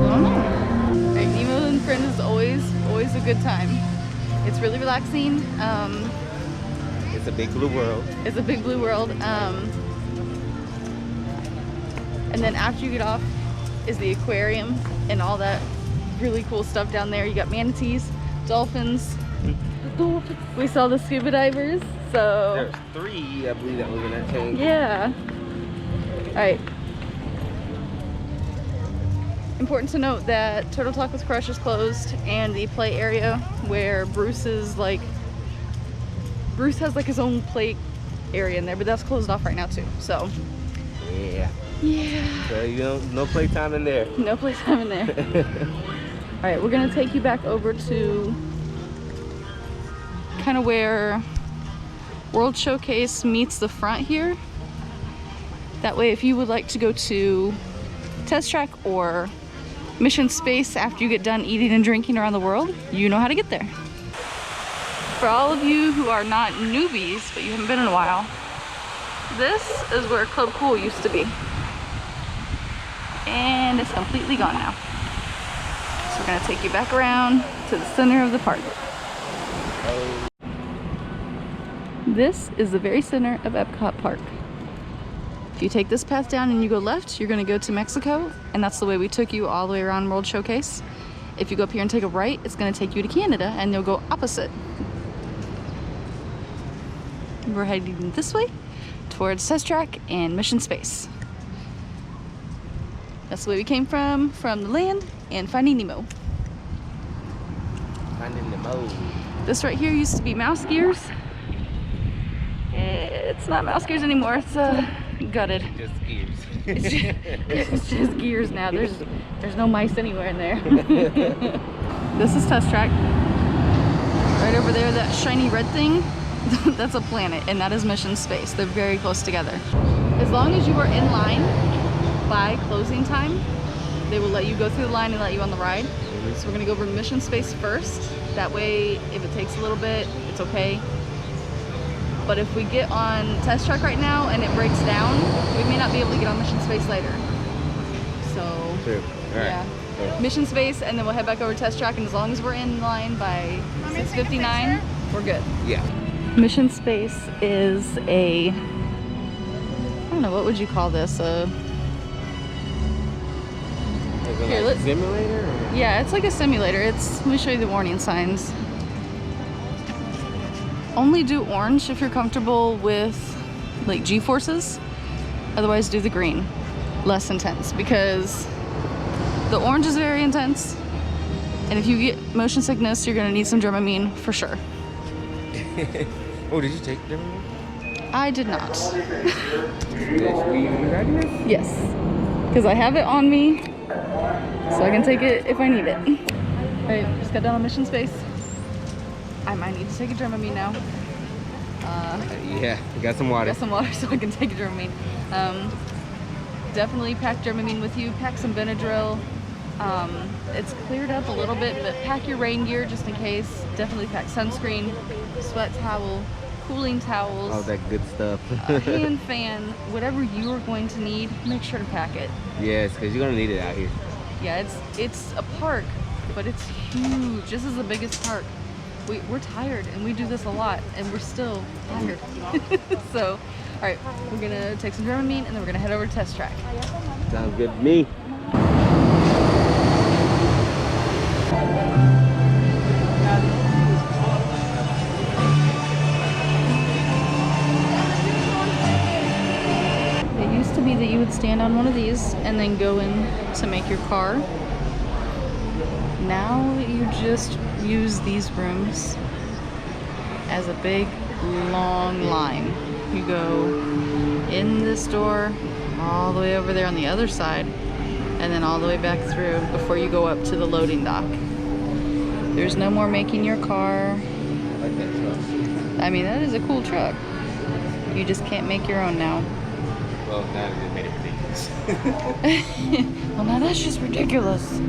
Speaker 1: don't know. Right, Nemo and Friends is always a good time. It's really relaxing.
Speaker 2: It's a big blue world.
Speaker 1: It's a big blue world. And then after you get off is the aquarium and all that really cool stuff down there. You got manatees, dolphins. We saw the scuba divers. So
Speaker 2: there's 3, I believe, that was in that tank.
Speaker 1: Yeah. All right. Important to note that Turtle Talk with Crush is closed, and the play area where Bruce has like his own play area in there, but that's closed off right now too. So
Speaker 2: Yeah.
Speaker 1: Yeah.
Speaker 2: So you know, no playtime in there.
Speaker 1: No playtime in there. All right, we're gonna take you back over to kind of where World Showcase meets the front here. That way, if you would like to go to Test Track or Mission Space after you get done eating and drinking around the world, you know how to get there. For all of you who are not newbies, but you haven't been in a while, this is where Club Cool used to be. And it's completely gone now. So we're gonna take you back around to the center of the park. This is the very center of Epcot Park. If you take this path down and you go left, you're gonna go to Mexico, and that's the way we took you all the way around World Showcase. If you go up here and take a right, it's gonna take you to Canada, and you'll go opposite. We're heading this way towards Test Track and Mission Space. That's the way we came from the land and Finding Nemo.
Speaker 2: Finding Nemo.
Speaker 1: This right here used to be mouse gears. It's not mouse gears anymore, it's gutted.
Speaker 2: Just gears.
Speaker 1: It's just gears now. There's no mice anywhere in there. This is Test Track. Right over there, that shiny red thing, that's a planet, and that is Mission Space. They're very close together. As long as you are in line by closing time, they will let you go through the line and let you on the ride. So we're gonna go over Mission Space first. That way, if it takes a little bit, it's okay. But if we get on Test Track right now and it breaks down, we may not be able to get on Mission Space later. So,
Speaker 2: True. All right.
Speaker 1: yeah. Mission Space, and then we'll head back over to Test Track, and as long as we're in line by 6:59, we're good.
Speaker 2: Yeah.
Speaker 1: Mission Space is a, I don't know, what would you call this? Here, let's,
Speaker 2: simulator? Or?
Speaker 1: Yeah, it's like a simulator. Let me show you the warning signs. Only do orange if you're comfortable with like G-forces. Otherwise do the green. Less intense, because the orange is very intense. And if you get motion sickness, you're gonna need some Dramamine for sure.
Speaker 2: Oh, did you take Dramamine?
Speaker 1: I did not.
Speaker 2: Yes.
Speaker 1: Yes, because I have it on me, so I can take it if I need it. All right, just got done on Mission Space. I might need to take a Dramamine now.
Speaker 2: Yeah, got some water.
Speaker 1: Got some water so I can take a Dramamine. Definitely pack Dramamine with you. Pack some Benadryl. It's cleared up a little bit, but pack your rain gear just in case. Definitely pack sunscreen, sweat towel, cooling towels.
Speaker 2: All that good stuff.
Speaker 1: Hand fan, whatever you are going to need, make sure to pack it.
Speaker 2: Yes, because you're gonna need it out here.
Speaker 1: Yeah, it's a park, but it's huge. This is the biggest park. We're tired, and we do this a lot, and we're still tired. So, all right, we're gonna take some Dramamine, and then we're gonna head over to Test Track.
Speaker 2: Sounds good to me.
Speaker 1: It used to be that you would stand on one of these and then go in to make your car. Now you just use these rooms as a big long line. You go in this door, all the way over there on the other side, and then all the way back through before you go up to the loading dock. There's no more making your car.
Speaker 2: I like that truck.
Speaker 1: I mean, that is a cool truck. You just can't make your own now.
Speaker 2: Well, now they made it ridiculous.
Speaker 1: Well, now that's just ridiculous.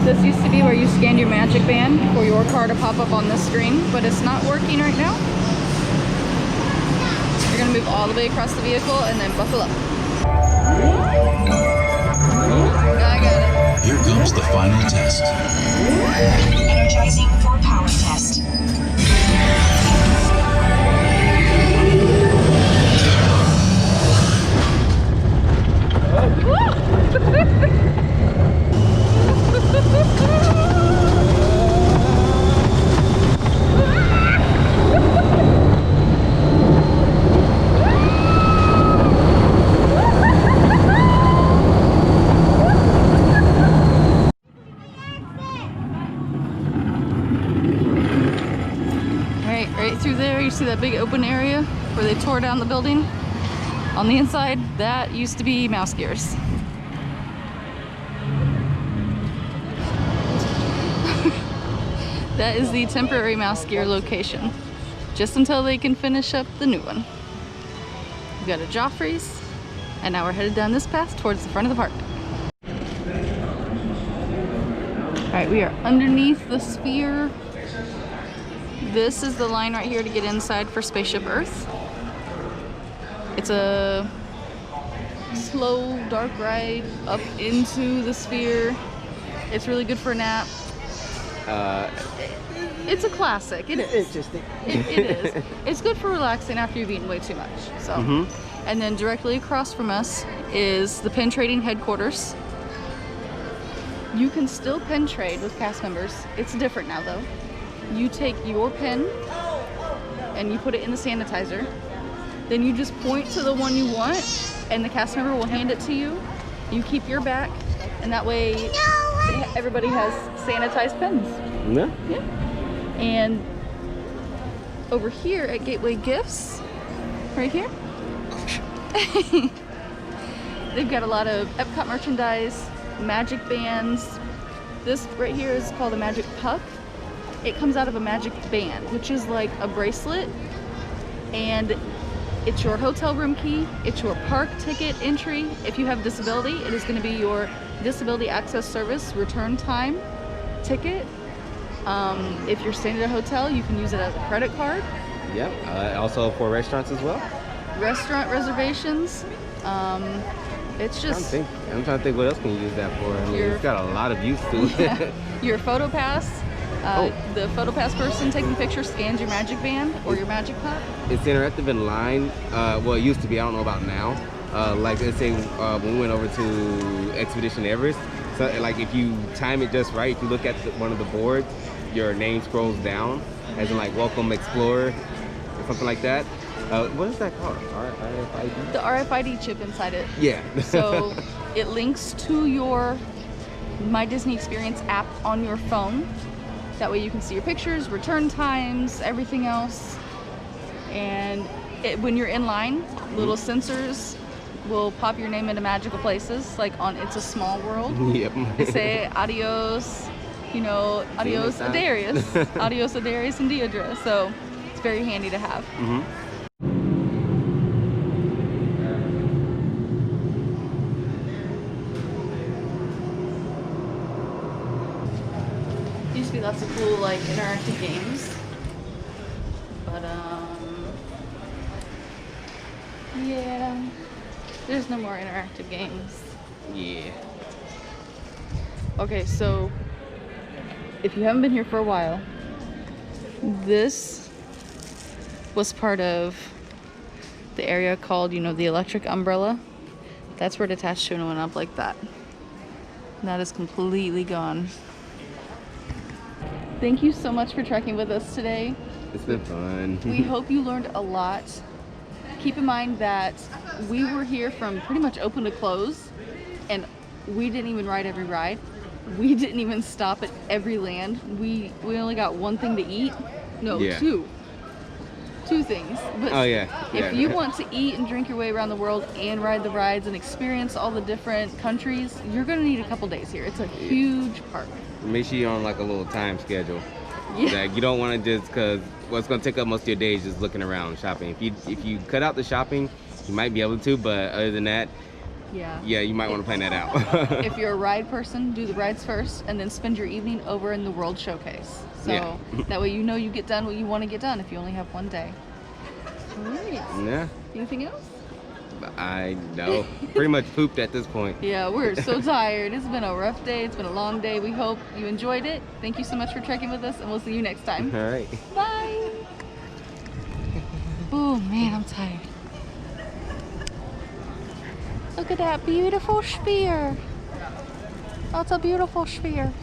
Speaker 1: This used to be where you scanned your magic band for your car to pop up on this screen, but it's not working right now. You're gonna move all the way across the vehicle and then buckle up. I got it.
Speaker 11: Here comes the final test.
Speaker 5: Energizing for power test.
Speaker 1: Right through there, you see that big open area where they tore down the building? On the inside, that used to be mouse gears. That is the temporary mouse gear location, just until they can finish up the new one. We've got a Joffrey's, and now we're headed down this path towards the front of the park. Alright, we are underneath the sphere. This is the line right here to get inside for Spaceship Earth. It's a slow, dark ride up into the sphere. It's really good for a nap. It's a classic. It is.
Speaker 2: Interesting.
Speaker 1: It is. It's good for relaxing after you've eaten way too much. So, and then directly across from us is the pen trading headquarters. You can still pen trade with cast members. It's different now though. You take your pen and you put it in the sanitizer. Then you just point to the one you want and the cast member will hand it to you. You keep your back and that way everybody has sanitized pens.
Speaker 2: Yeah.
Speaker 1: Yeah. And over here at Gateway Gifts, right here, they've got a lot of Epcot merchandise, magic bands. This right here is called a magic puck. It comes out of a magic band, which is like a bracelet, and it's your hotel room key, it's your park ticket entry. If you have disability, it is going to be your disability access service return time ticket. If you're staying at a hotel, you can use it as a credit card.
Speaker 2: Yep. Also for restaurants as well.
Speaker 1: Restaurant reservations. It's just.
Speaker 2: I'm trying to think what else can you use that for. I mean, it's got a lot of use to it.
Speaker 1: Your photo pass. The photo pass person taking pictures scans your magic band or your magic puck.
Speaker 2: It's interactive in line. Well, it used to be. I don't know about now. Like let's say when we went over to Expedition Everest. So like if you time it just right, if you look at one of the boards, your name scrolls down, as in like Welcome Explorer or something like that. What is that called? RFID?
Speaker 1: The RFID chip inside it.
Speaker 2: Yeah.
Speaker 1: So it links to your My Disney Experience app on your phone. That way you can see your pictures, return times, everything else. And when you're in line, little sensors will pop your name into magical places, like on It's a Small World.
Speaker 2: Yep.
Speaker 1: They say adios, you know, adios Adarius, adios Adarius and Deidre. So it's very handy to have. Used to be lots of cool like interactive games, but yeah, there's no more interactive games.
Speaker 2: Yeah.
Speaker 1: Okay, so if you haven't been here for a while, this was part of the area called, you know, the electric umbrella. That's where it attached to and went up like that. And that is completely gone. Thank you so much for trekking with us today.
Speaker 2: It's been fun.
Speaker 1: We hope you learned a lot. Keep in mind that we were here from pretty much open to close, and we didn't even ride every ride. We didn't even stop at every land. We only got one thing to eat. No, two things. But if you want to eat and drink your way around the world and ride the rides and experience all the different countries, you're gonna need a couple days here. It's a huge park.
Speaker 2: Make sure you're on like a little time schedule.
Speaker 1: Yeah.
Speaker 2: Like you don't want to just, because what's going to take up most of your day is just looking around shopping. If you cut out the shopping, you might be able to, but other than that, yeah, you might want to plan that out.
Speaker 1: If you're a ride person, do the rides first and then spend your evening over in the World Showcase. So that way you know you get done what you want to get done if you only have one day. All right.
Speaker 2: Yeah.
Speaker 1: Anything else?
Speaker 2: I know. Pretty much pooped at this point.
Speaker 1: Yeah, we're so tired. It's been a rough day. It's been a long day. We hope you enjoyed it. Thank you so much for trekking with us, and we'll see you next time.
Speaker 2: All right.
Speaker 1: Bye. Oh, man, I'm tired. Look at that beautiful sphere. Oh, it's a beautiful sphere.